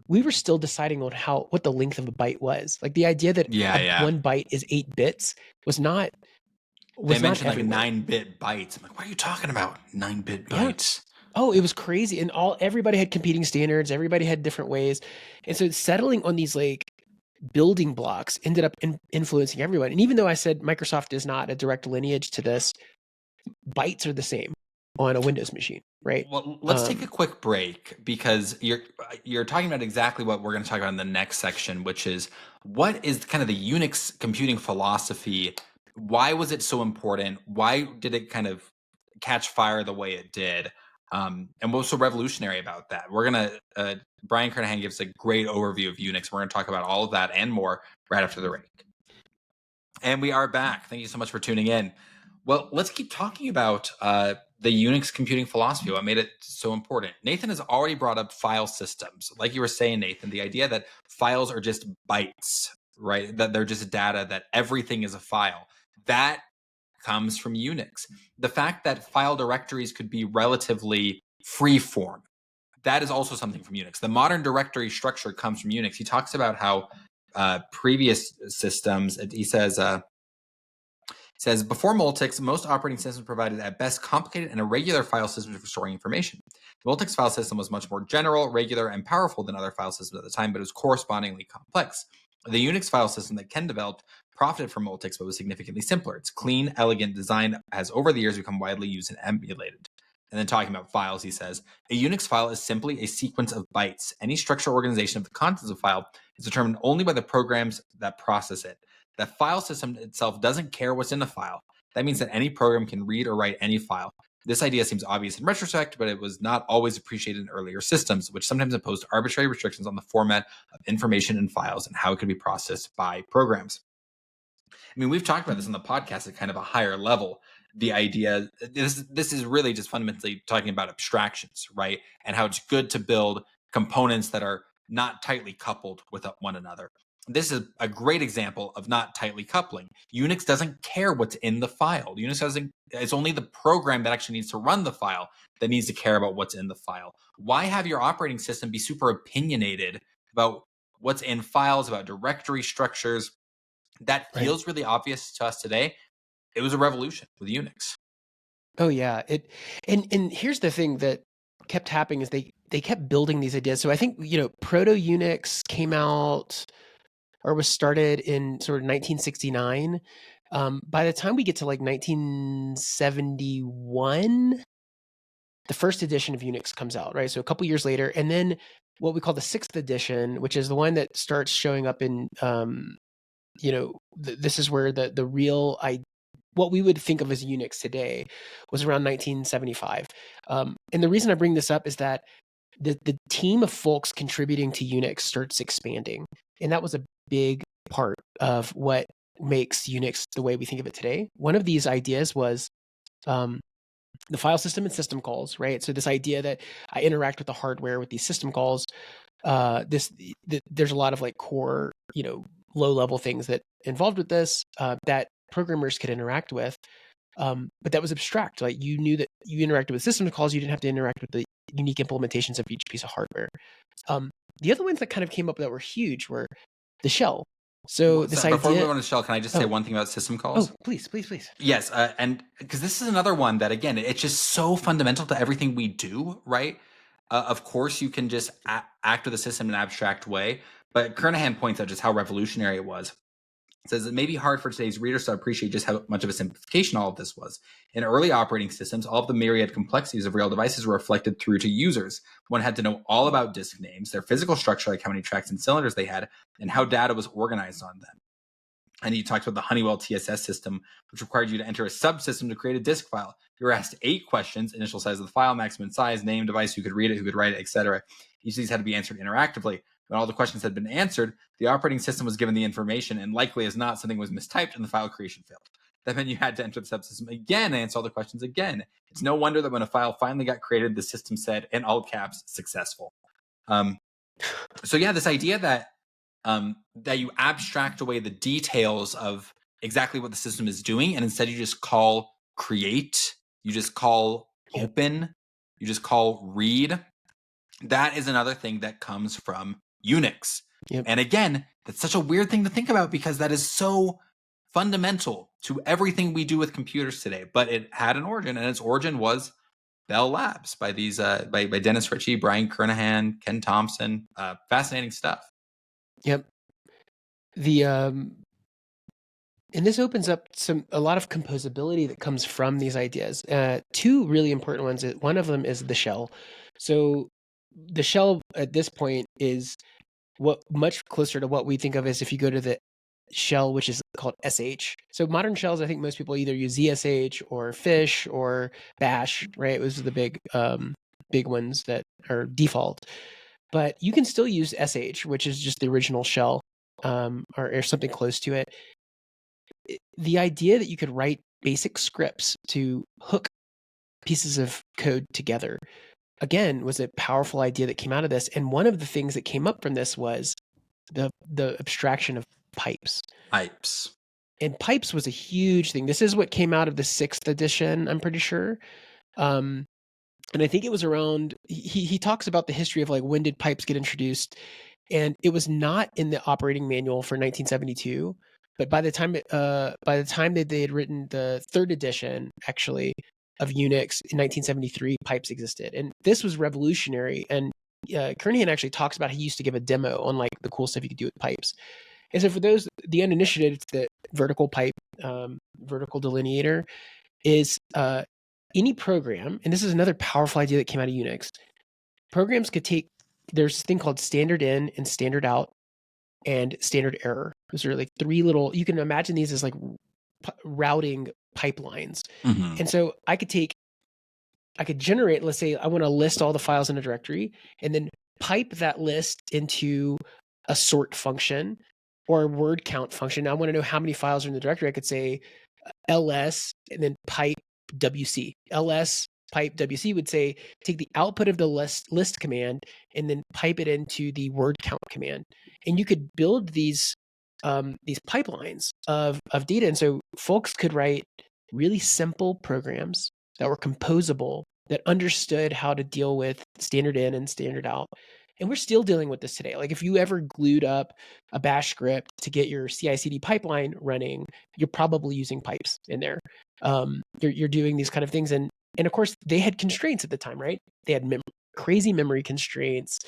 we were still deciding on what the length of a byte was. Like the idea that 1 byte is 8 bits was not. They mentioned like 9-bit bytes. I'm like, what are you talking about? 9-bit bytes. Oh, it was crazy. And everybody had competing standards. Everybody had different ways. And so settling on these like building blocks ended up influencing everyone. And even though I said Microsoft is not a direct lineage to this, bytes are the same on a Windows machine, right? Well, let's take a quick break, because you're talking about exactly what we're going to talk about in the next section, which is what is kind of the Unix computing philosophy? Why was it so important? Why did it kind of catch fire the way it did? And what was so revolutionary about that? We're going to, Brian Kernighan gives a great overview of Unix. We're going to talk about all of that and more right after the break. And we are back. Thank you so much for tuning in. Well, let's keep talking about the Unix computing philosophy, what made it so important. Nathan has already brought up file systems. Like you were saying, Nathan, the idea that files are just bytes, right? That they're just data, that everything is a file. That comes from Unix. The fact that file directories could be relatively free form, that is also something from Unix. The modern directory structure comes from Unix. He talks about how previous systems, he says, before Multics, most operating systems provided at best complicated and irregular file systems for storing information. The Multics file system was much more general, regular, and powerful than other file systems at the time, but it was correspondingly complex. The Unix file system that Ken developed profited from Multics, but was significantly simpler. Its clean, elegant design has over the years become widely used and emulated. And then talking about files, he says, a Unix file is simply a sequence of bytes. Any structural organization of the contents of a file is determined only by the programs that process it. The file system itself doesn't care what's in the file. That means that any program can read or write any file. This idea seems obvious in retrospect, but it was not always appreciated in earlier systems, which sometimes imposed arbitrary restrictions on the format of information in files and how it could be processed by programs. I mean, we've talked about this on the podcast at kind of a higher level. The idea, this is really just fundamentally talking about abstractions, right? And how it's good to build components that are not tightly coupled with one another. This is a great example of not tightly coupling. Unix doesn't care what's in the file. Unix doesn't, it's only the program that actually needs to run the file that needs to care about what's in the file. Why have your operating system be super opinionated about what's in files, about directory structures? That feels really obvious to us today. It was a revolution with Unix. Oh yeah, and here's the thing that kept happening is they kept building these ideas. So I think Proto-Unix came out or was started in sort of 1969. By the time we get to like 1971, the first edition of Unix comes out, right? So a couple years later, and then what we call the sixth edition, which is the one that starts showing up in this is where the real what we would think of as Unix today was around 1975. And the reason I bring this up is that the team of folks contributing to Unix starts expanding. And that was a big part of what makes Unix the way we think of it today. One of these ideas was the file system and system calls, right? So this idea that I interact with the hardware with these system calls, there's a lot of like core, low level things that involved with this that programmers could interact with. But that was abstract. Like you knew that you interacted with system calls, you didn't have to interact with the unique implementations of each piece of hardware. The other ones that kind of came up that were huge were the shell. So this idea. Before we move on to shell, can I just say one thing about system calls? Oh, please. Yes, and because this is another one that, again, it's just so fundamental to everything we do, right? Of course, you can just act with the system in an abstract way, but Kernighan points out just how revolutionary it was. It says it may be hard for today's readers to appreciate just how much of a simplification all of this was. In early operating systems, all of the myriad complexities of real devices were reflected through to users. One had to know all about disk names, their physical structure, like how many tracks and cylinders they had, and how data was organized on them. And he talked about the Honeywell TSS system, which required you to enter a subsystem to create a disk file. You were asked 8 questions: initial size of the file, maximum size, name, device, who could read it, who could write it, etc. Each of these had to be answered interactively. When all the questions had been answered, the operating system was given the information, and likely as not, something was mistyped and the file creation failed. That meant you had to enter the subsystem again and answer all the questions again. It's no wonder that when a file finally got created, the system said, in all caps, successful. So yeah, this idea that you abstract away the details of exactly what the system is doing, and instead you just call create, you just call open, you just call read. That is another thing that comes from Unix. Yep. And again, that's such a weird thing to think about because that is so fundamental to everything we do with computers today. But it had an origin, and its origin was Bell Labs by these by Dennis Ritchie, Brian Kernighan, Ken Thompson. Fascinating stuff. Yep. And this opens up a lot of composability that comes from these ideas. 2 really important ones. One of them is the shell. So the shell at this point is what much closer to what we think of as if you go to the shell, which is called SH. So modern shells, I think most people either use ZSH or Fish or Bash, right? Those are the big ones that are default. But you can still use SH, which is just the original shell, or something close to it. The idea that you could write basic scripts to hook pieces of code together, again, was a powerful idea that came out of this. And one of the things that came up from this was the abstraction of pipes. And pipes was a huge thing. This is what came out of the 6th edition, I'm pretty sure. And I think it was around, he talks about the history of like, when did pipes get introduced? And it was not in the operating manual for 1972. But by the time that they had written the 3rd edition, actually, of Unix in 1973, pipes existed. And this was revolutionary. And Kernighan actually talks about how he used to give a demo on like the cool stuff you could do with pipes. And so for those, the uninitiated, the vertical pipe, vertical delineator is any program, and this is another powerful idea that came out of Unix, programs could take, there's a thing called standard in and standard out and standard error. Those are like three little, you can imagine these as like routing pipelines. Mm-hmm. And so I could generate, let's say I want to list all the files in a directory and then pipe that list into a sort function or a word count function. Now I want to know how many files are in the directory. I could say ls and then pipe wc. Ls pipe wc would say take the output of the list command and then pipe it into the word count command. And you could build these pipelines of data. And so folks could write really simple programs that were composable, that understood how to deal with standard in and standard out. And we're still dealing with this today. Like if you ever glued up a bash script to get your CI/CD pipeline running, you're probably using pipes in there. You're doing these kind of things. And of course, they had constraints at the time, right? They had crazy memory constraints.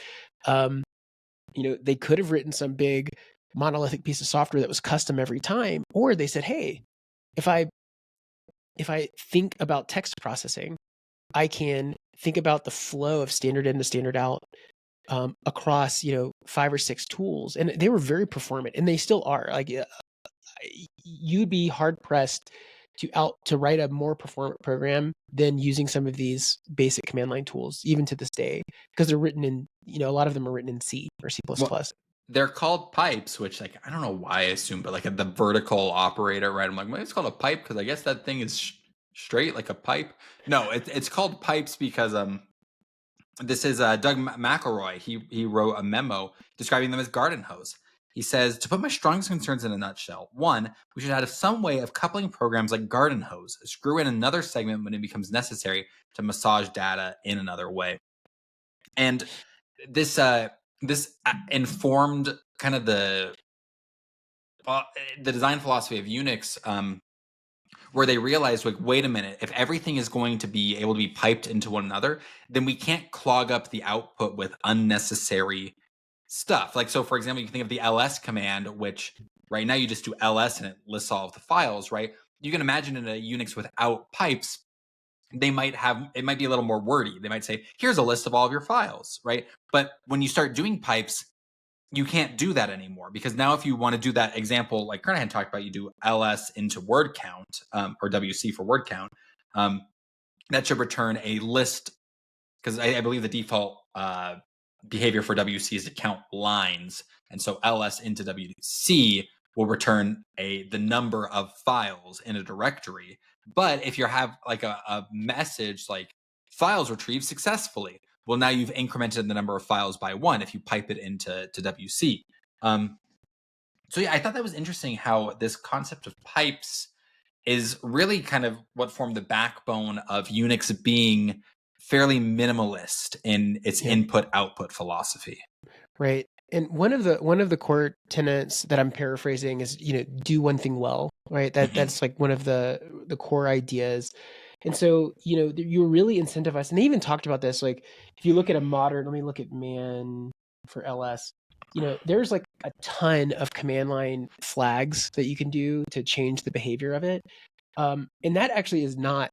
They could have written some big monolithic piece of software that was custom every time, or they said, hey, if I think about text processing, I can think about the flow of standard in to standard out across 5 or 6 tools, and they were very performant, and they still are. Like you'd be hard pressed to write a more performant program than using some of these basic command line tools, even to this day, because they're written in a lot of them are written in C or C++. Well, they're called pipes, which like I don't know why I assume, but like the vertical operator, right? I'm like, well, it's called a pipe because I guess that thing is straight like a pipe. No, it's called pipes because this is Doug McElroy. He wrote a memo describing them as garden hose. He says, to put my strongest concerns in a nutshell, 1, we should have some way of coupling programs like garden hose, screw in another segment when it becomes necessary to massage data in another way. And this informed kind of the design philosophy of Unix, where they realized, like, wait a minute, if everything is going to be able to be piped into one another, then we can't clog up the output with unnecessary stuff. Like, so for example, you can think of the ls command, which right now you just do ls and it lists all of the files, right? You can imagine in a Unix without pipes, it might be a little more wordy. They might say, here's a list of all of your files, right? But when you start doing pipes, you can't do that anymore, because now if you want to do that example like Kernighan talked about, you do ls into word count, or wc for word count, that should return a list, because I believe the default behavior for wc is to count lines, and so ls into wc will return the number of files in a directory. But if you have like a message like files retrieved successfully, well, now you've incremented the number of files by 1 if you pipe it into wc. So yeah, I thought that was interesting how this concept of pipes is really kind of what formed the backbone of Unix being fairly minimalist in its input-output philosophy. Right. And one of the core tenets that I'm paraphrasing is, do one thing well, right? That's like one of the core ideas. And so, you're really incentivized. And they even talked about this. Like, if you look at a modern, let me look at man for ls, there's like a ton of command line flags that you can do to change the behavior of it. And that actually is not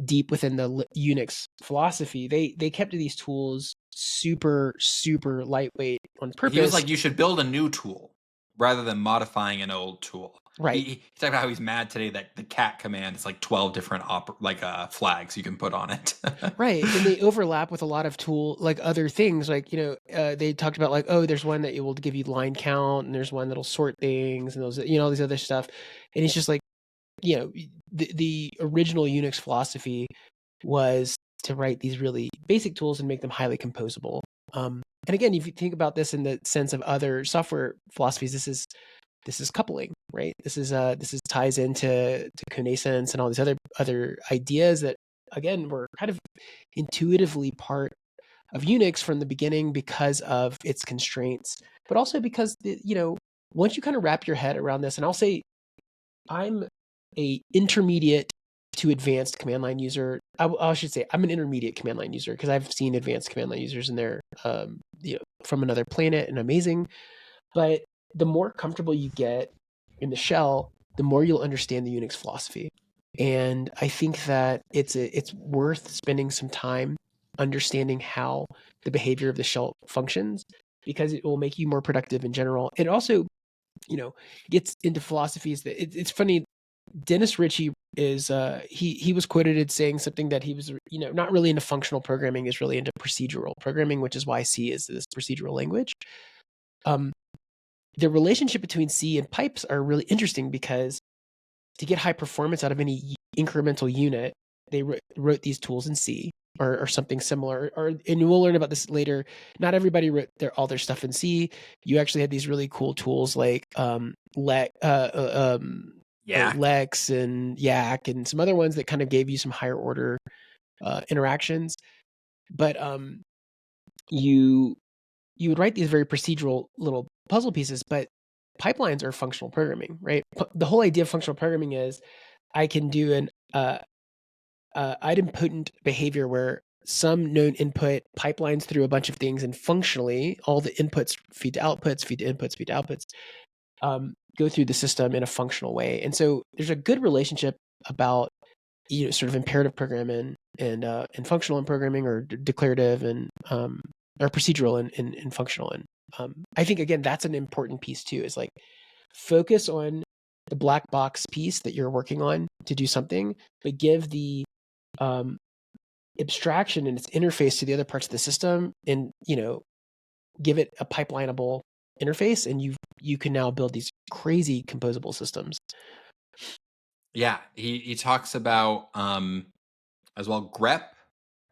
deep within the Unix philosophy. They kept these tools super, super lightweight on purpose. He was like, you should build a new tool rather than modifying an old tool. Right. He talked about how he's mad today that the cat command is like 12 different flags you can put on it. Right. And they overlap with a lot of like other things. Like, they talked about like, oh, there's one that will give you line count, and there's one that'll sort things, and those, all these other stuff. And it's just like, the original Unix philosophy was to write these really basic tools and make them highly composable. And again, if you think about this in the sense of other software philosophies, this is coupling, right? This is ties into connaissance and all these other ideas that, again, were kind of intuitively part of Unix from the beginning because of its constraints, but also because once you kind of wrap your head around this, and I'll say I'm a intermediate to advanced command line user. I should say I'm an intermediate command line user, because I've seen advanced command line users and they're from another planet and amazing. But the more comfortable you get in the shell, the more you'll understand the Unix philosophy. And I think that it's worth spending some time understanding how the behavior of the shell functions, because it will make you more productive in general. It also, gets into philosophies that it's funny. Dennis Ritchie is he was quoted as saying something that he was not really into functional programming, is really into procedural programming, which is why C is this procedural language. The relationship between C and pipes are really interesting, because to get high performance out of any incremental unit, they wrote these tools in C or something similar. And we'll learn about this later. Not everybody wrote all their stuff in C. You actually had these really cool tools like Lex and Yak and some other ones that kind of gave you some higher order interactions. But you would write these very procedural little puzzle pieces, but pipelines are functional programming, right? The whole idea of functional programming is I can do an idempotent behavior where some known input pipelines through a bunch of things, and functionally all the inputs feed to outputs, feed to inputs, feed to outputs, go through the system in a functional way. And so there's a good relationship about sort of imperative programming and functional in programming, or declarative and or procedural and functional. And I think again that's an important piece too. Is like focus on the black box piece that you're working on to do something, but give the abstraction and its interface to the other parts of the system, and give it a pipelinable interface, and you can now build these crazy composable systems. Yeah, he talks about as well grep.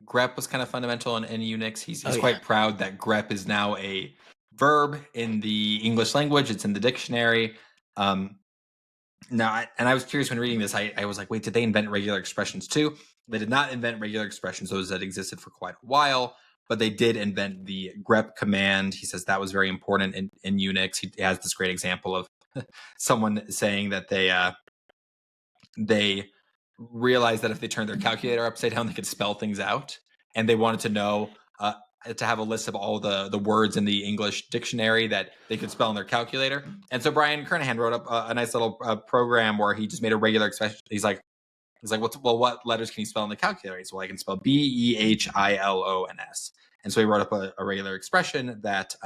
Grep was kind of fundamental in Unix. He's quite proud that grep is now a verb in the English language. It's in the dictionary. Now, I was curious when reading this. I was like, wait, did they invent regular expressions too? They did not invent regular expressions, those that existed for quite a while, but they did invent the grep command. He says that was very important in Unix. He has this great example of someone saying that they realized that if they turned their calculator upside down, they could spell things out. And they wanted to know, to have a list of all the words in the English dictionary that they could spell in their calculator. And so Brian Kernighan wrote up a nice little program where he just made a regular expression. He's like, what letters can you spell in the calculator? He's, well, I can spell BEHILONS. And so he wrote up a regular expression that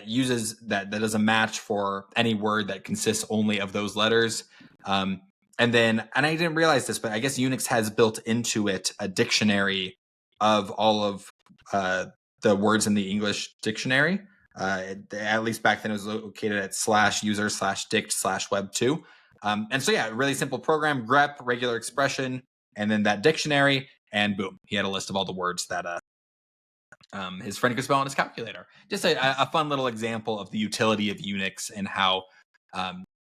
uses that does a match for any word that consists only of those letters. And I didn't realize this, but I guess Unix has built into it a dictionary of all of the words in the English dictionary. At least back then it was located at /user/dict/web2. And so, really simple program, grep, regular expression, and then that dictionary, and boom, he had a list of all the words that his friend could spell on his calculator. Just a fun little example of the utility of Unix, and how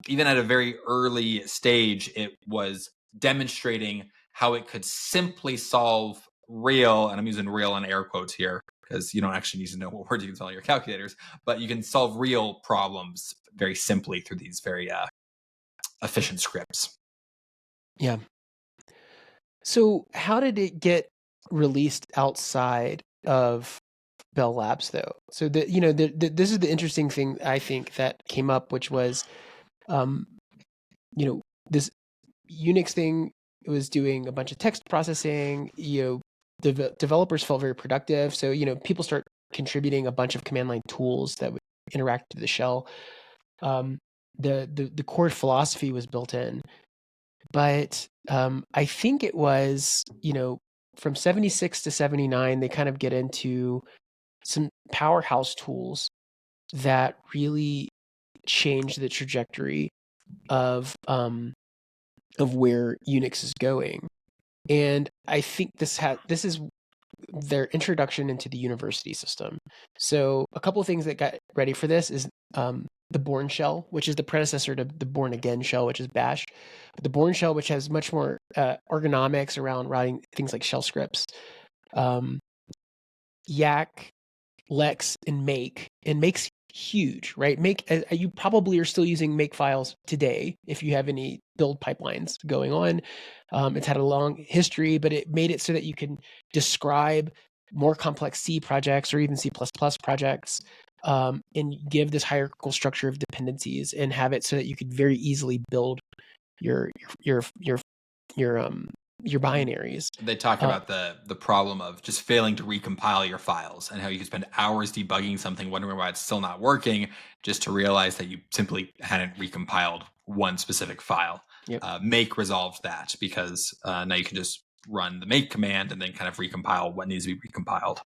even at a very early stage, it was demonstrating how it could simply solve real, and I'm using real in air quotes here because you don't actually need to know what words you can spell on your calculators, but you can solve real problems very simply through these very efficient scripts. Yeah. So how did it get released outside of Bell Labs, though? So this is the interesting thing I think that came up, which was, this Unix thing was doing a bunch of text processing. Developers felt very productive, so people start contributing a bunch of command line tools that would interact with the shell. The core philosophy was built in, but I think it was from 76 to 79 they kind of get into some powerhouse tools that really changed the trajectory of where Unix is going. And I think this is their introduction into the university system. So a couple of things that got ready for this is the Bourne shell, which is the predecessor to the Bourne Again shell, which is Bash. But the Bourne shell, which has much more ergonomics around writing things like shell scripts. Yak, Lex, and Make. And Make's huge, right? Make, you probably are still using Make files today if you have any build pipelines going on. It's had a long history, but it made it so that you can describe more complex C projects or even C++ projects, and give this hierarchical structure of dependencies and have it so that you could very easily build your your your your binaries. They talk about the problem of just failing to recompile your files and how you could spend hours debugging something, wondering why it's still not working, just to realize that you simply hadn't recompiled one specific file. Yep. Make resolves that because now you can just run the make command and then kind of recompile what needs to be recompiled.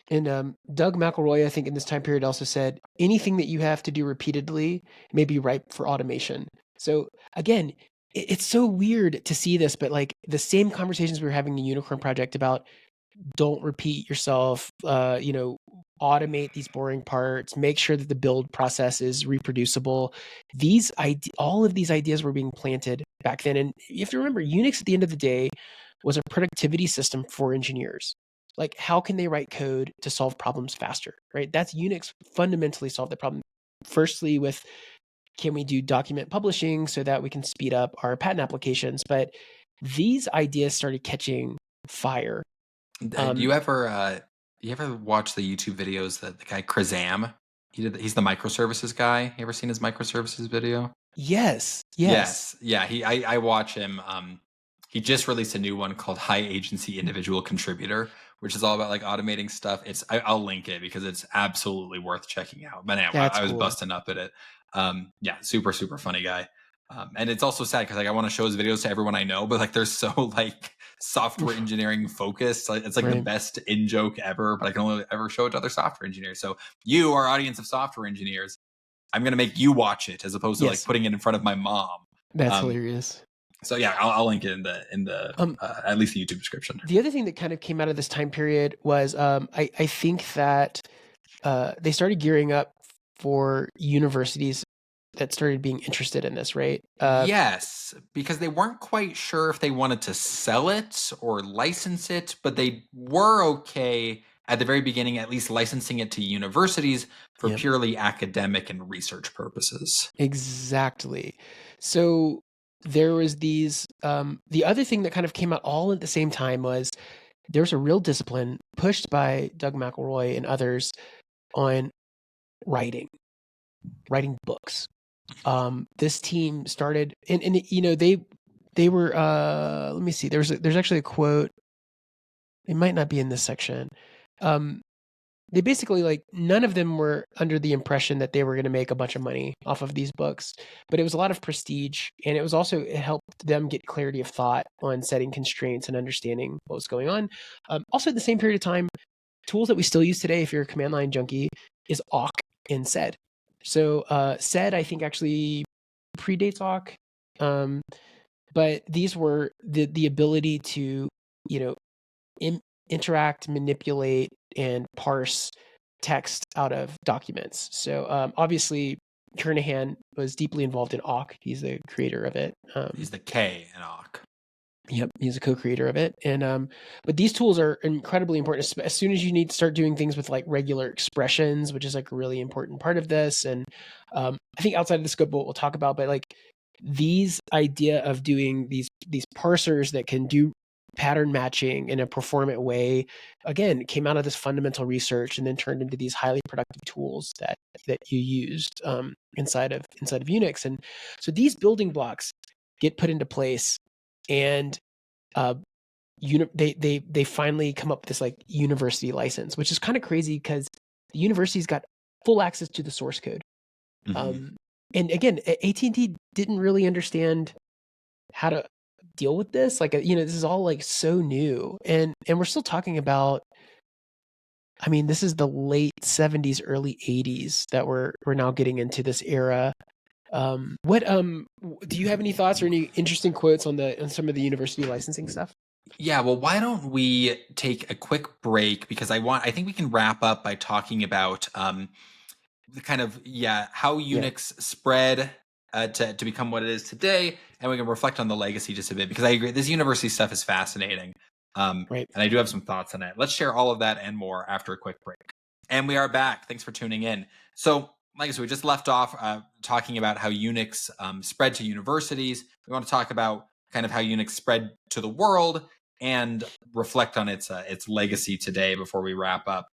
And Doug McElroy, I think in this time period also said, anything that you have to do repeatedly may be ripe for automation. So again, it's so weird to see this, but like the same conversations we were having in the Unicorn Project about don't repeat yourself, automate these boring parts, make sure that the build process is reproducible. All of these ideas were being planted back then. And you have to remember, Unix at the end of the day was a productivity system for engineers. Like, how can they write code to solve problems faster, right? That's Unix fundamentally solved the problem. Firstly, with can we do document publishing so that we can speed up our patent applications? But these ideas started catching fire. Do you ever watch the YouTube videos that the guy Krazam? He's the microservices guy. You ever seen his microservices video? Yes. Yeah. I watch him. He just released a new one called High Agency Individual Contributor, which is all about like automating stuff. I'll link it because it's absolutely worth checking out. But anyway, I was busting up at it. Yeah, super funny guy. And it's also sad because like I want to show his videos to everyone I know, but like they're so like software engineering focused. Like, it's like the best in joke ever, but I can only ever show it to other software engineers. So you, our audience of software engineers, I'm gonna make you watch it as opposed to like putting it in front of my mom. That's hilarious. So yeah, I'll link it in the at least the YouTube description. The other thing that kind of came out of this time period was I think that they started gearing up for universities that started being interested in this, right? Yes, because they weren't quite sure if they wanted to sell it or license it, but they were okay at the very beginning, at least licensing it to universities for purely academic and research purposes. Exactly. So there was these, the other thing that kind of came out all at the same time was there's a real discipline pushed by Doug McElroy and others on writing books. This team started, and they were, let me see, there's actually a quote. It might not be in this section. They basically, like, none of them were under the impression that they were going to make a bunch of money off of these books, but it was a lot of prestige, and it helped them get clarity of thought on setting constraints and understanding what was going on. Also, at the same period of time, tools that we still use today, if you're a command line junkie, is awk and sed. So sed, I think, actually predates awk, but these were the ability to, interact, manipulate, and parse text out of documents. So obviously, Kernighan was deeply involved in awk. He's the creator of it. He's the K in awk. Yep, he's a co-creator of it. And but these tools are incredibly important. As soon as you need to start doing things with like regular expressions, which is like a really important part of this. And I think outside of the scope of what we'll talk about, but like these idea of doing these parsers that can do pattern matching in a performant way, again, came out of this fundamental research and then turned into these highly productive tools that you used inside of Unix. And so these building blocks get put into place, and they finally come up with this like university license, which is kind of crazy because the university's got full access to the source code. And again, AT&T didn't really understand how to deal with this. Like, this is all like so new, and we're still talking about, I mean, this is the late 70s, early 80s that we're now getting into this era. What do you have any thoughts or any interesting quotes on some of the university licensing stuff? Yeah, well, why don't we take a quick break, because I think we can wrap up by talking about the kind of how Unix spread to become what it is today, and we can reflect on the legacy just a bit, because I agree this university stuff is fascinating. Right. And I do have some thoughts on it. Let's share all of that and more after a quick break. And we are back. Thanks for tuning in. So, like I said, we just left off talking about how Unix spread to universities. We want to talk about kind of how Unix spread to the world and reflect on its legacy today before we wrap up.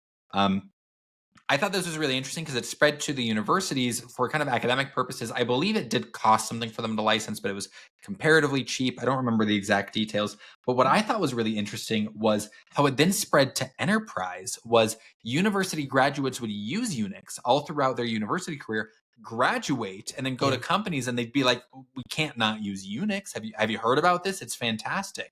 I thought this was really interesting because it spread to the universities for kind of academic purposes. I believe it did cost something for them to license, but it was comparatively cheap. I don't remember the exact details. But what I thought was really interesting was how it then spread to enterprise. Was university graduates would use Unix all throughout their university career, graduate, and then go to companies, and they'd be like, "We can't not use Unix. Have you heard about this? It's fantastic."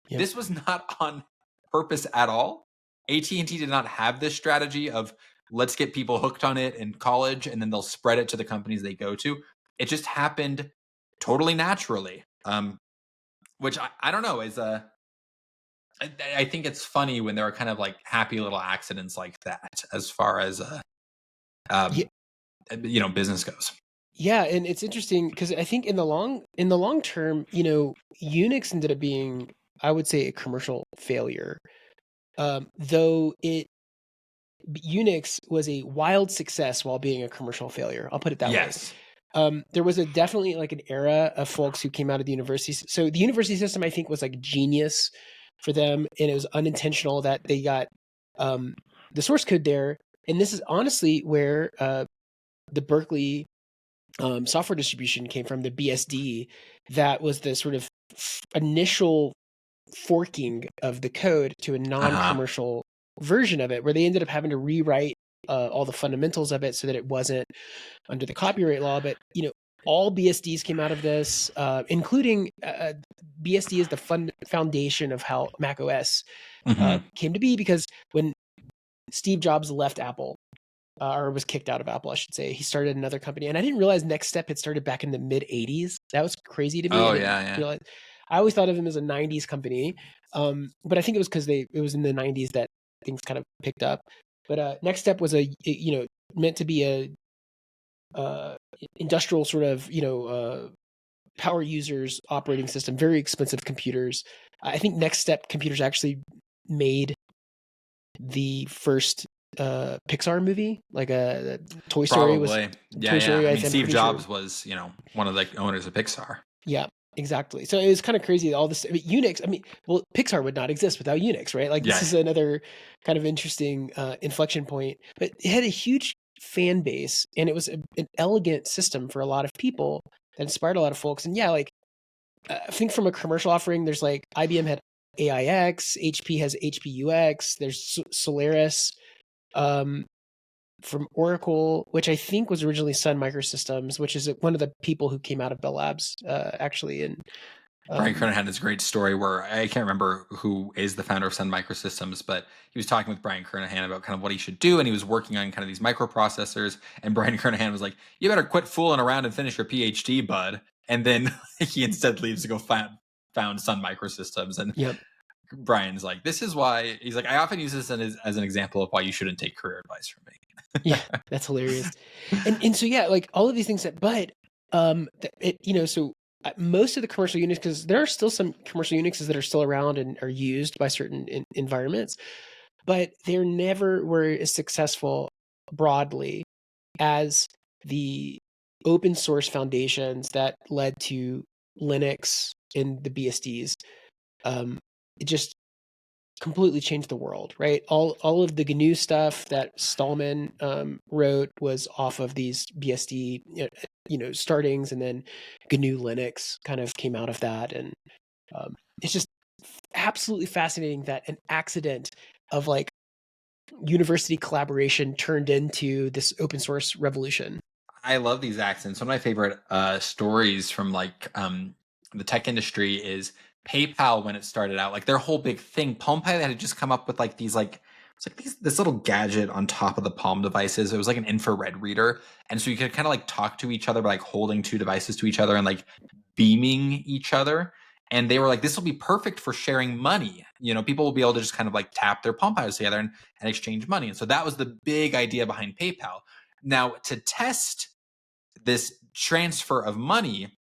Yep. This was not on purpose at all. AT&T did not have this strategy of let's get people hooked on it in college and then they'll spread it to the companies they go to. It just happened totally naturally, which I don't know is I think it's funny when there are kind of like happy little accidents like that as far as business goes. Yeah, and it's interesting because I think in the long term, Unix ended up being, I would say, a commercial failure. Though Unix was a wild success while being a commercial failure. I'll put it that way. There was definitely like an era of folks who came out of the universities. So the university system, I think, was like genius for them, and it was unintentional that they got the source code there. And this is honestly where the Berkeley software distribution came from, the BSD. That was the sort of initial forking of the code to a non-commercial version of it, where they ended up having to rewrite all the fundamentals of it so that it wasn't under the copyright law. But all BSDs came out of this, including BSD is the foundation of how Mac OS came to be, because when Steve Jobs left Apple, or was kicked out of Apple, I should say, he started another company. And I didn't realize Next Step had started back in the mid 80s. That was crazy to me. I always thought of them as a 90s company. But I think it was because it was in the 90s that things kind of picked up. But Next Step was meant to be a industrial sort of, power users operating system, very expensive computers. I think Next Step computers actually made the first Pixar movie, like a Toy Story. Probably. Toy Story, I mean, Steve Jobs was, one of the owners of Pixar. Yeah, exactly. So it was kind of crazy, all this. Unix, Pixar would not exist without Unix, right? Like this is another kind of interesting inflection point. But it had a huge fan base, and it was an elegant system for a lot of people that inspired a lot of folks. And I think from a commercial offering, there's like IBM had AIX, HP has HPUX, there's Solaris. From Oracle, which I think was originally Sun Microsystems, which is one of the people who came out of Bell Labs, actually. And Brian Kernighan had this great story where I can't remember who is the founder of Sun Microsystems, but he was talking with Brian Kernighan about kind of what he should do, and he was working on kind of these microprocessors. And Brian Kernighan was like, "You better quit fooling around and finish your PhD, bud." And then he instead leaves to go found Sun Microsystems. And Brian's like, "This is why." He's like, "I often use this as an example of why you shouldn't take career advice from me." Yeah, that's hilarious. And so like all of these things so most of the commercial Unix, because there are still some commercial Unixes that are still around and are used by certain environments, but they're never were as successful broadly as the open source foundations that led to Linux and the BSDs. It just completely changed the world, right? All of the GNU stuff that Stallman wrote was off of these BSD, startings, and then GNU Linux kind of came out of that. And it's just absolutely fascinating that an accident of like university collaboration turned into this open source revolution. I love these accidents. One of my favorite stories from like the tech industry is PayPal. When it started out, like their whole big thing, Palm Pilot had just come up with like these this little gadget on top of the Palm devices. It was like an infrared reader, and so you could kind of like talk to each other by like holding two devices to each other and like beaming each other. And they were like, this will be perfect for sharing money. People will be able to just kind of like tap their Palm Pilots together and exchange money. And so that was the big idea behind PayPal. Now, to test this transfer of money,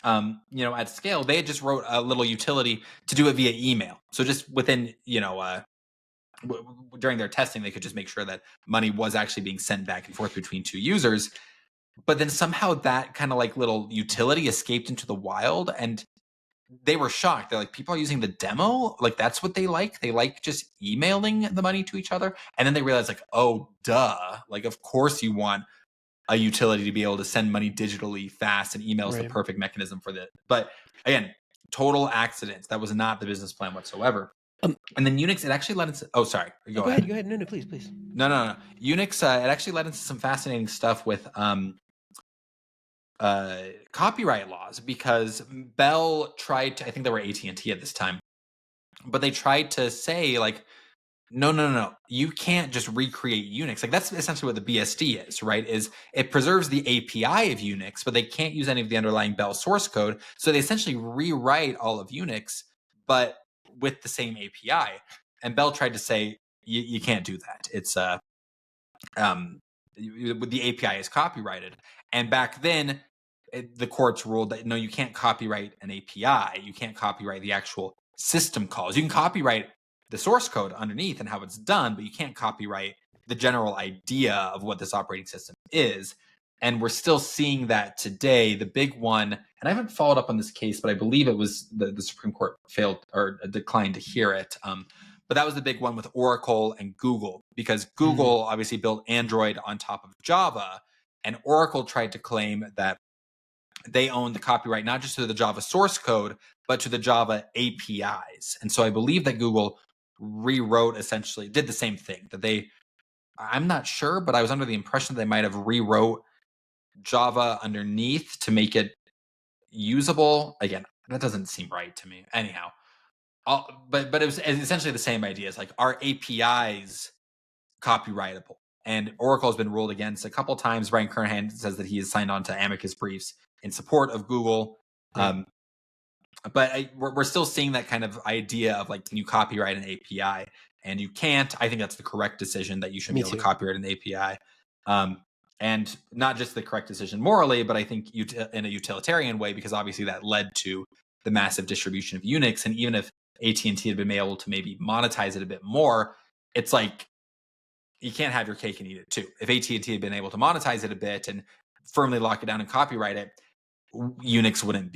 at scale, they had just wrote a little utility to do it via email. So just within, during their testing, they could just make sure that money was actually being sent back and forth between two users. But then somehow that kind of like little utility escaped into the wild, and they were shocked. They're like, people are using the demo? Like, that's what they like? They like just emailing the money to each other? And then they realized, like, oh, duh. Like, of course you want a utility to be able to send money digitally fast, and email is the perfect mechanism for that. But again, total accidents. That was not the business plan whatsoever. And then Unix, it actually led into, oh, sorry. Go ahead. Go ahead. No, please. No. Unix, it actually led into some fascinating stuff with copyright laws, because Bell tried to, I think they were AT&T at this time, but they tried to say, like, no. You can't just recreate Unix. Like, that's essentially what the BSD is, right? Is it preserves the API of Unix, but they can't use any of the underlying Bell source code. So they essentially rewrite all of Unix, but with the same API. And Bell tried to say, you can't do that. It's the API is copyrighted. And back then, the courts ruled that no, you can't copyright an API. You can't copyright the actual system calls. You can copyright the source code underneath and how it's done, but you can't copyright the general idea of what this operating system is. And we're still seeing that today. The big one, and I haven't followed up on this case, but I believe it was the Supreme Court failed or declined to hear it. But that was the big one with Oracle and Google, because Google obviously built Android on top of Java, and Oracle tried to claim that they own the copyright not just to the Java source code, but to the Java APIs. And so I believe that Google rewrote, essentially did the same thing, that they, I'm not sure, but I was under the impression that they might have rewrote Java underneath to make it usable. Again, that doesn't seem right to me. Anyhow, but it was essentially the same idea. It's like, our APIs copyrightable? And Oracle has been ruled against a couple times. Brian Kernighan says that he has signed on to amicus briefs in support of Google. Right. But we're still seeing that kind of idea of, like, can you copyright an API? And you can't. I think that's the correct decision, that you should be able to copyright an API. And not just the correct decision morally, but I think in a utilitarian way, because obviously that led to the massive distribution of Unix. And even if AT&T had been able to maybe monetize it a bit more, it's like, you can't have your cake and eat it too. If AT&T had been able to monetize it a bit and firmly lock it down and copyright it, Unix wouldn't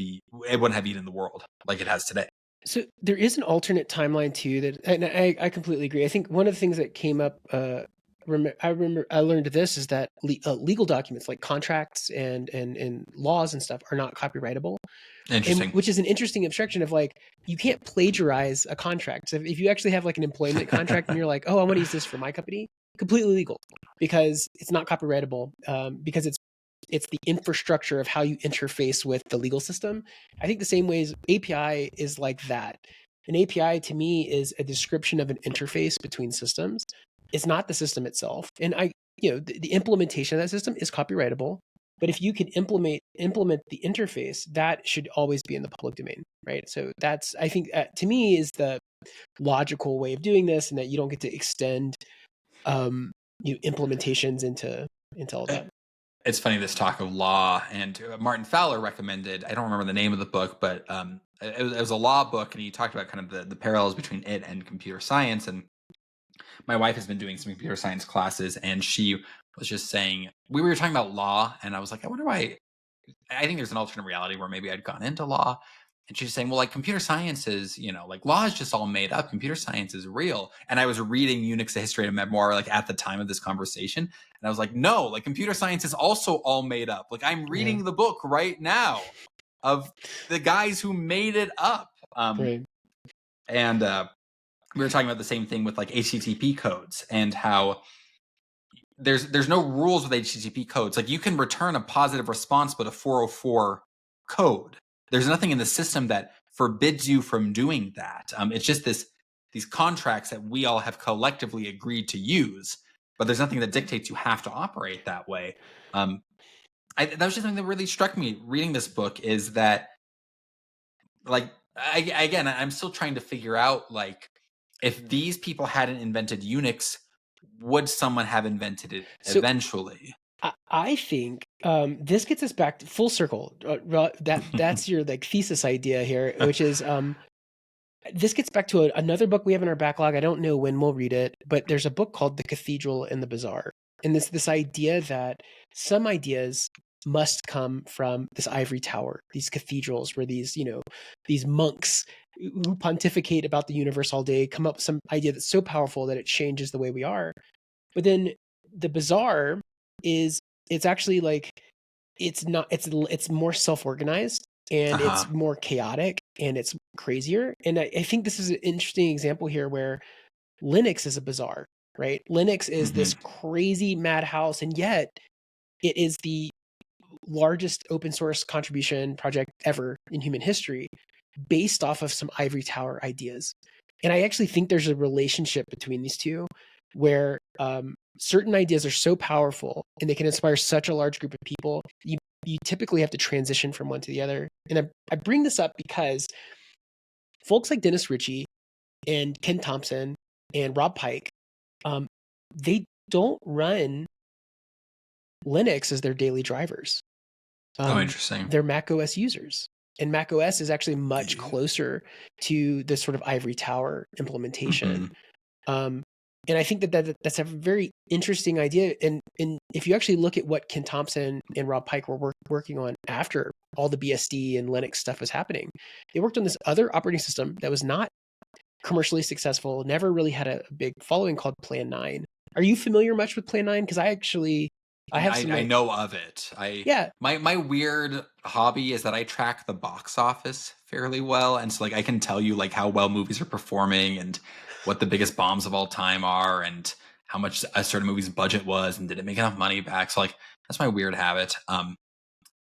have eaten the world like it has today. So there is an alternate timeline too, that, and I completely agree. I think one of the things that came up, I learned this, is that legal documents like contracts and laws and stuff are not copyrightable. Interesting. Which is an interesting abstraction of, like, you can't plagiarize a contract. So if you actually have like an employment contract and you're like, oh, I want to use this for my company, completely legal, because it's not copyrightable, because it's the infrastructure of how you interface with the legal system. I think the same ways API is like that. An API to me is a description of an interface between systems. It's not the system itself. And the implementation of that system is copyrightable. But if you can implement the interface, that should always be in the public domain, right? So that's, I think, to me, is the logical way of doing this, and that you don't get to extend implementations into all that. It's funny, this talk of law, and Martin Fowler recommended, I don't remember the name of the book, but it was a law book, and he talked about kind of the parallels between it and computer science. And my wife has been doing some computer science classes, and she was just saying, we were talking about law, and I was like, I wonder why. I think there's an alternate reality where maybe I'd gone into law. And she's saying, well, like, computer science is, like, law is just all made up. Computer science is real. And I was reading Unix, A History of Memoir, like, at the time of this conversation. And I was like, no, like, computer science is also all made up. Like, I'm reading the book right now of the guys who made it up. Right. And we were talking about the same thing with, like, HTTP codes, and how there's no rules with HTTP codes. Like, you can return a positive response, but a 404 code. There's nothing in the system that forbids you from doing that. It's just these contracts that we all have collectively agreed to use, but there's nothing that dictates you have to operate that way. That was just something that really struck me reading this book, is that, like, I'm still trying to figure out, like, if these people hadn't invented Unix, would someone have invented it eventually? I think this gets us back to full circle. That's your, like, thesis idea here, which is this gets back to another book we have in our backlog. I don't know when we'll read it, but there's a book called The Cathedral and the Bazaar, and this idea that some ideas must come from this ivory tower, these cathedrals where these monks who pontificate about the universe all day come up with some idea that's so powerful that it changes the way we are. But then the bizarre is it's actually like it's not it's more self-organized and it's more chaotic and it's crazier. And I think this is an interesting example here where Linux is a bizarre, right? Linux is this crazy madhouse, and yet it is the largest open source contribution project ever in human history based off of some ivory tower ideas. And I actually think there's a relationship between these two where certain ideas are so powerful and they can inspire such a large group of people. You typically have to transition from one to the other. And I bring this up because folks like Dennis Ritchie and Ken Thompson and Rob Pike, they don't run Linux as their daily drivers. Interesting. They're Mac OS users. And Mac OS is actually much closer to this sort of ivory tower implementation. And I think that's a very interesting idea. And if you actually look at what Ken Thompson and Rob Pike were working on after all the BSD and Linux stuff was happening, they worked on this other operating system that was not commercially successful, never really had a big following, called Plan 9. Are you familiar much with Plan 9? Because I know of it. My weird hobby is that I track the box office fairly well, and so like I can tell you like how well movies are performing and what the biggest bombs of all time are and how much a certain movie's budget was and did it make enough money back. So like that's my weird habit.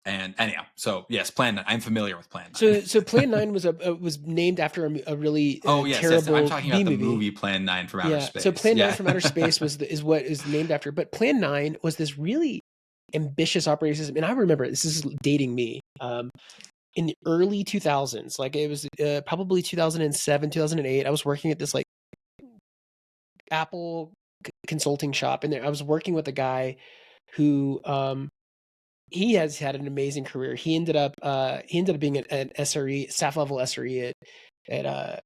And anyhow, so yes, Plan 9. I'm familiar with Plan 9. So Plan 9 was named after a really terrible yes. I'm talking about the movie. movie Plan 9 from Outer Space. So Plan 9 from Outer Space is what is named after. But Plan 9 was this really ambitious operating system, and I remember, this is dating me, in the early 2000s, like it was probably 2007, 2008. I was working at this like Apple consulting shop, and I was working with a guy who he has had an amazing career. He ended up being an SRE, staff level SRE at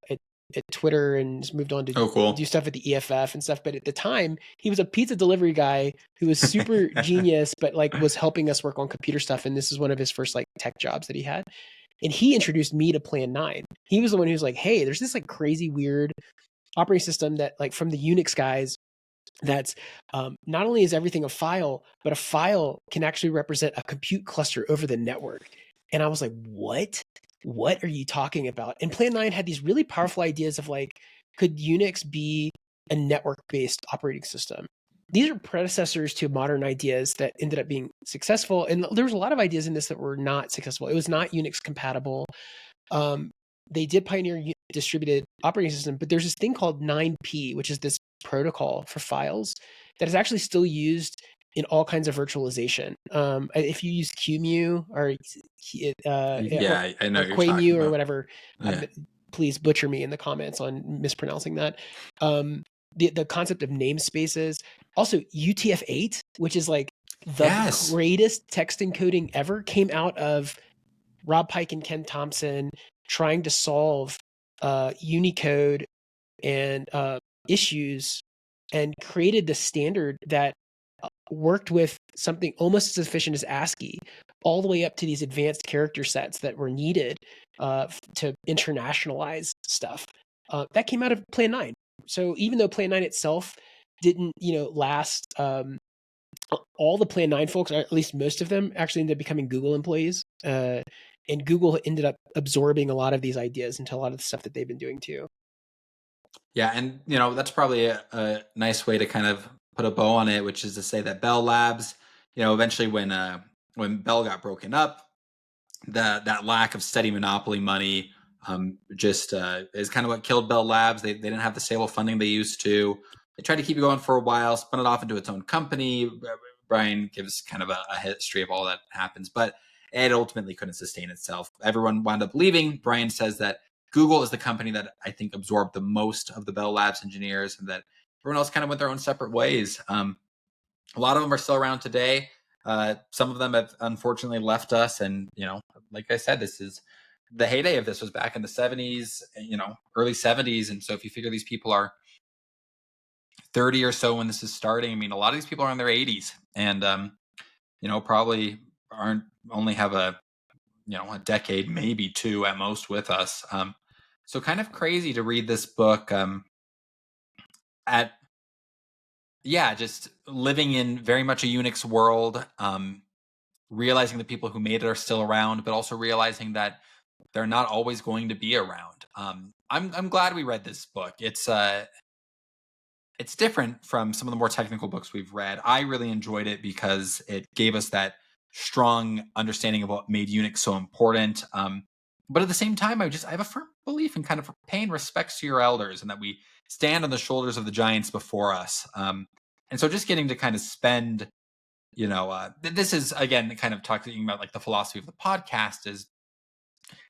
Twitter, and moved on to do stuff at the EFF and stuff. But at the time, he was a pizza delivery guy who was super genius, but like was helping us work on computer stuff. And this is one of his first like tech jobs that he had. And he introduced me to Plan 9. He was the one who was like, hey, there's this like crazy weird operating system that like from the Unix guys, that's not only is everything a file, but a file can actually represent a compute cluster over the network. And I was like, what are you talking about? And Plan 9 had these really powerful ideas of like, could Unix be a network-based operating system? These are predecessors to modern ideas that ended up being successful. And there was a lot of ideas in this that were not successful. It was not Unix compatible. They did pioneer distributed operating system, but there's this thing called 9P, which is this protocol for files that is actually still used in all kinds of virtualization. If you use QEMU or I know QEMU or whatever, please butcher me in the comments on mispronouncing that. The concept of namespaces, also UTF-8, which is like the greatest text encoding ever, came out of Rob Pike and Ken Thompson trying to solve Unicode and issues, and created the standard that worked with something almost as efficient as ASCII, all the way up to these advanced character sets that were needed to internationalize stuff. That came out of Plan 9. So even though Plan 9 itself didn't, last, all the Plan 9 folks, or at least most of them, actually ended up becoming Google employees. And Google ended up absorbing a lot of these ideas into a lot of the stuff that they've been doing too. Yeah, and that's probably a nice way to kind of put a bow on it, which is to say that Bell Labs, eventually when Bell got broken up, that lack of steady monopoly money just is kind of what killed Bell Labs. They didn't have the stable funding they used to. They tried to keep it going for a while, spun it off into its own company. Brian gives kind of a history of all that happens, but it ultimately couldn't sustain itself. Everyone wound up leaving. Brian says that Google is the company that I think absorbed the most of the Bell Labs engineers, and that everyone else kind of went their own separate ways. A lot of them are still around today. Some of them have unfortunately left us. And, like I said, this is the heyday of this was back in the 70s, early 70s. And so if you figure these people are 30 or so when this is starting, I mean, a lot of these people are in their 80s and, probably aren't only have a a decade, maybe two at most with us. So kind of crazy to read this book at just living in very much a Unix world, realizing the people who made it are still around, but also realizing that they're not always going to be around. I'm glad we read this book. It's different from some of the more technical books we've read. I really enjoyed it because it gave us that strong understanding of what made Unix so important. But at the same time, I have a firm belief in kind of paying respects to your elders and that we stand on the shoulders of the giants before us. And so just getting to kind of spend, this is again kind of talking about like the philosophy of the podcast is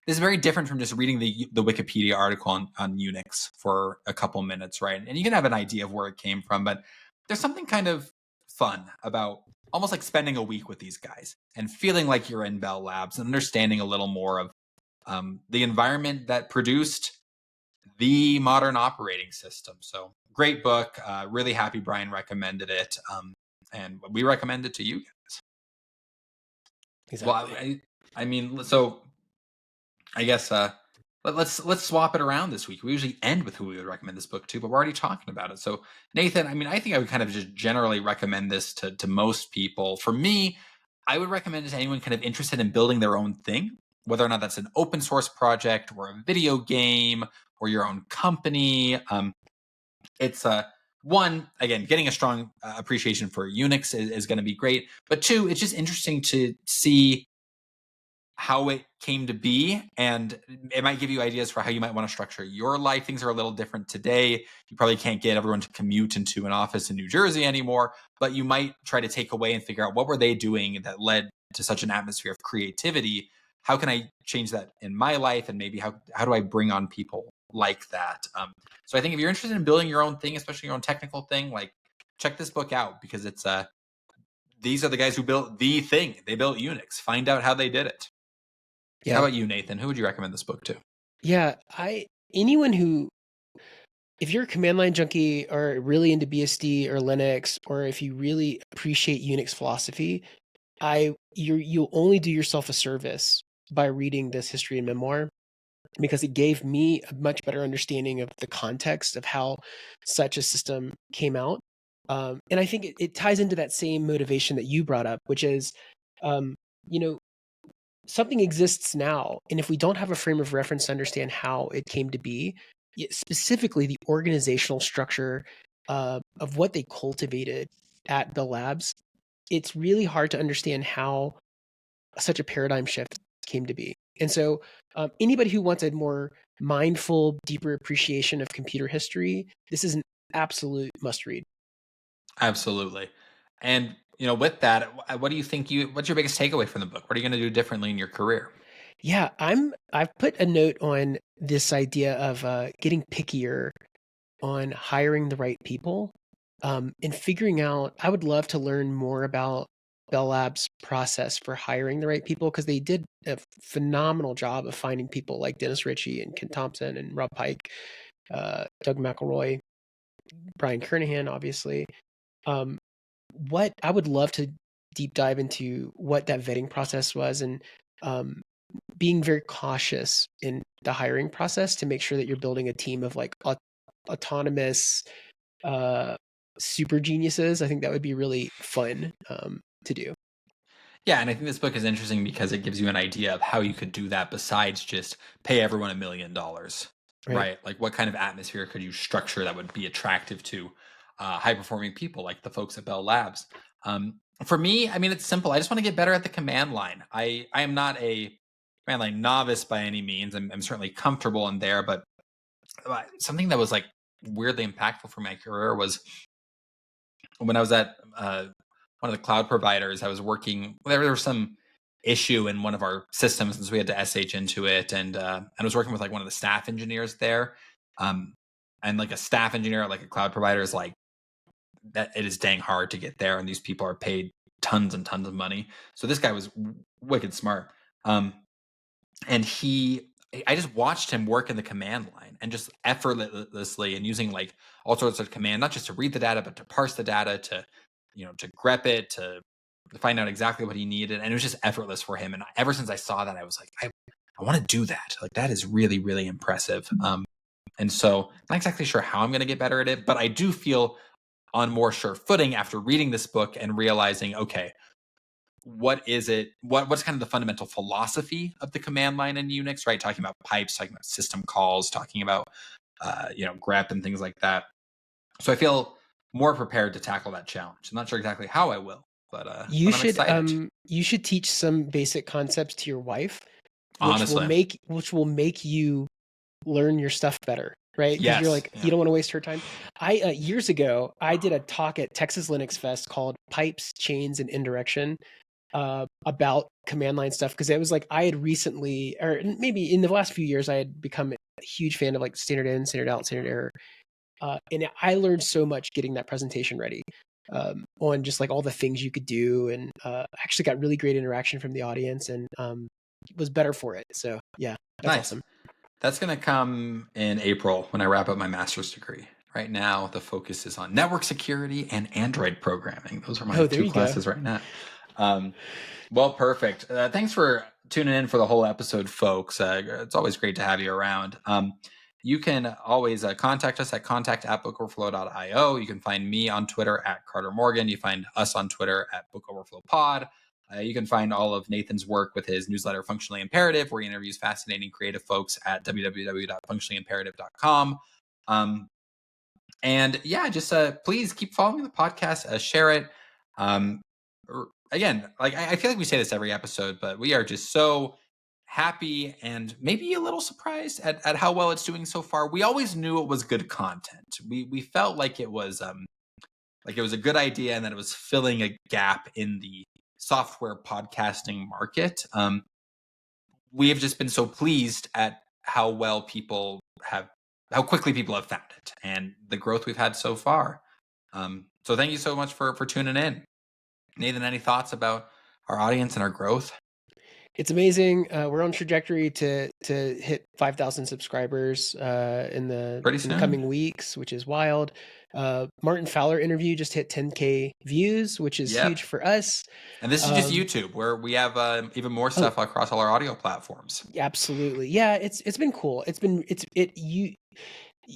this is very different from just reading the Wikipedia article on Unix for a couple minutes, right? And you can have an idea of where it came from, but there's something kind of fun about almost like spending a week with these guys and feeling like you're in Bell Labs and understanding a little more of the environment that produced the modern operating system. So great book. Really happy Brian recommended it. And we recommend it to you guys. Exactly. Well, I mean, so I guess let's swap it around this week. We usually end with who we would recommend this book to, but we're already talking about it. So Nathan, I mean, I think I would kind of just generally recommend this to most people. For me, I would recommend it to anyone kind of interested in building their own thing, whether or not that's an open source project or a video game or your own company. It's one, again, getting a strong appreciation for Unix is going to be great, but two, it's just interesting to see how it came to be, and it might give you ideas for how you might want to structure your life. Things are a little different today. You probably can't get everyone to commute into an office in New Jersey anymore, but you might try to take away and figure out what were they doing that led to such an atmosphere of creativity. How can I change that in my life, and maybe how do I bring on people like that? So I think if you're interested in building your own thing, especially your own technical thing, like check this book out, because it's these are the guys who built the thing. They built Unix. Find out how they did it. Yeah. How about you, Nathan? Who would you recommend this book to? Yeah, anyone who, if you're a command line junkie or really into BSD or Linux, or if you really appreciate Unix philosophy, you'll only do yourself a service by reading this history and memoir, because it gave me a much better understanding of the context of how such a system came out. And I think it ties into that same motivation that you brought up, which is, um, you know, something exists now, and if we don't have a frame of reference to understand how it came to be, specifically the organizational structure of what they cultivated at Bell Labs, it's really hard to understand how such a paradigm shift came to be. And so anybody who wants a more mindful, deeper appreciation of computer history, this is an absolute must read. Absolutely. And with that, what do you think what's your biggest takeaway from the book? What are you going to do differently in your career? Yeah, I've put a note on this idea of getting pickier on hiring the right people, and figuring out. I would love to learn more about Bell Labs' process for hiring the right people, because they did a phenomenal job of finding people like Dennis Ritchie and Ken Thompson and Rob Pike, Doug McElroy, Brian Kernighan, obviously. Um, what I would love to deep dive into what that vetting process was, and um, being very cautious in the hiring process to make sure that you're building a team of like autonomous super geniuses. I think that would be really fun to do. Yeah, and I think this book is interesting because it gives you an idea of how you could do that besides just pay everyone $1 million, Right. right? Like what kind of atmosphere could you structure that would be attractive to high performing people like the folks at Bell Labs? For me, I mean, it's simple. I just want to get better at the command line. I am not a command line novice by any means. I'm certainly comfortable in there, but something that was like weirdly impactful for my career was when I was at one of the cloud providers. I was working. There was some issue in one of our systems, and so we had to sh into it. And I was working with like one of the staff engineers there, and like a staff engineer at like a cloud provider is like that. It is dang hard to get there, and these people are paid tons and tons of money. So this guy was wicked smart, and I just watched him work in the command line and just effortlessly and using like all sorts of command, not just to read the data, but to parse the data, to to grep it, to find out exactly what he needed. And it was just effortless for him. And ever since I saw that, I was like, I want to do that. Like, that is really, really impressive. And so I'm not exactly sure how I'm going to get better at it, but I do feel on more sure footing after reading this book and realizing, okay, what is it? What's kind of the fundamental philosophy of the command line in Unix, right? Talking about pipes, talking about system calls, talking about, grep and things like that. So I feel more prepared to tackle that challenge. I'm not sure exactly how I will, but I'm excited. You should teach some basic concepts to your wife, Honestly, which will make you learn your stuff better, right? Because you're like, you don't want to waste her time. Years ago, I did a talk at Texas Linux Fest called Pipes, Chains, and Indirection, about command line stuff. Because it was like I had recently, or maybe in the last few years, I had become a huge fan of like standard in, standard out, standard error. And I learned so much getting that presentation ready, on just like all the things you could do, and actually got really great interaction from the audience, and was better for it. So yeah, that's nice. awesome. That's going to come in April when I wrap up my master's degree. Right now, the focus is on network security and Android programming. Those are my two classes right now. Well, perfect. Thanks for tuning in for the whole episode, folks. It's always great to have you around. You can always contact us at contact@bookoverflow.io. You can find me on Twitter at Carter Morgan. You find us on Twitter at BookOverflowPod. You can find all of Nathan's work with his newsletter, Functionally Imperative, where he interviews fascinating creative folks at www.functionallyimperative.com. And yeah, just please keep following the podcast, share it. Again, like I feel like we say this every episode, but we are just so happy and maybe a little surprised at how well it's doing so far. We always knew it was good content. We felt like it was a good idea and that it was filling a gap in the software podcasting market. We have just been so pleased at how quickly people have found it and the growth we've had so far. So thank you so much for tuning in. Nathan, any thoughts about our audience and our growth? It's amazing. We're on trajectory to hit 5,000 subscribers in the coming weeks, which is wild. Martin Fowler interview just hit 10K views, which is huge for us. And this is just YouTube, where we have even more stuff across all our audio platforms. Absolutely, yeah. It's been cool.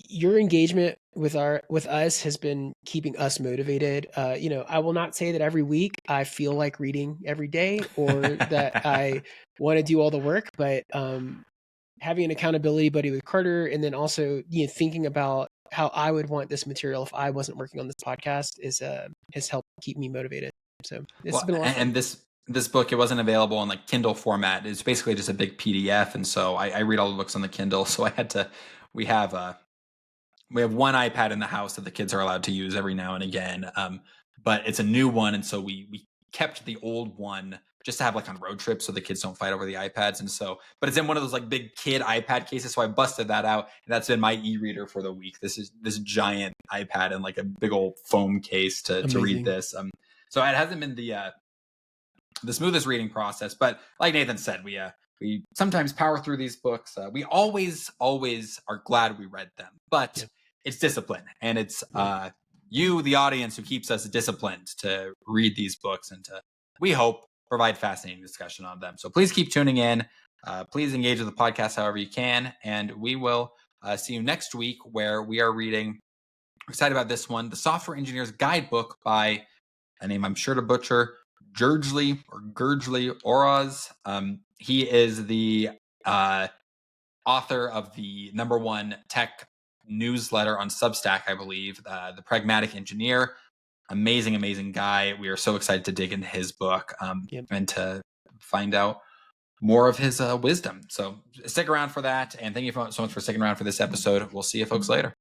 Your engagement with us has been keeping us motivated. I will not say that every week I feel like reading every day or that I want to do all the work, but having an accountability buddy with Carter, and then also thinking about how I would want this material if I wasn't working on this podcast has helped keep me motivated. So it's been a lot of fun. And this book, it wasn't available in like Kindle format. It's basically just a big PDF, and so I read all the books on the Kindle. So we have one iPad in the house that the kids are allowed to use every now and again. But it's a new one. And so we kept the old one just to have like on road trips so the kids don't fight over the iPads. And so, but it's in one of those like big kid iPad cases. So I busted that out, and that's been my e-reader for the week. This is this giant iPad in like a big old foam case to read this. So it hasn't been the smoothest reading process, but like Nathan said, we sometimes power through these books. We always are glad we read them, but it's discipline, and it's you, the audience, who keeps us disciplined to read these books and to, we hope, provide fascinating discussion on them. So please keep tuning in. Please engage with the podcast however you can, and we will see you next week, where we are reading, I'm excited about this one, The Software Engineer's Guidebook by a name I'm sure to butcher, Gergely Oroz. He is the author of the #1 tech newsletter on Substack, I believe, The Pragmatic Engineer. Amazing guy. We are so excited to dig into his book and to find out more of his wisdom. So stick around for that. And thank you so much for sticking around for this episode. We'll see you folks later.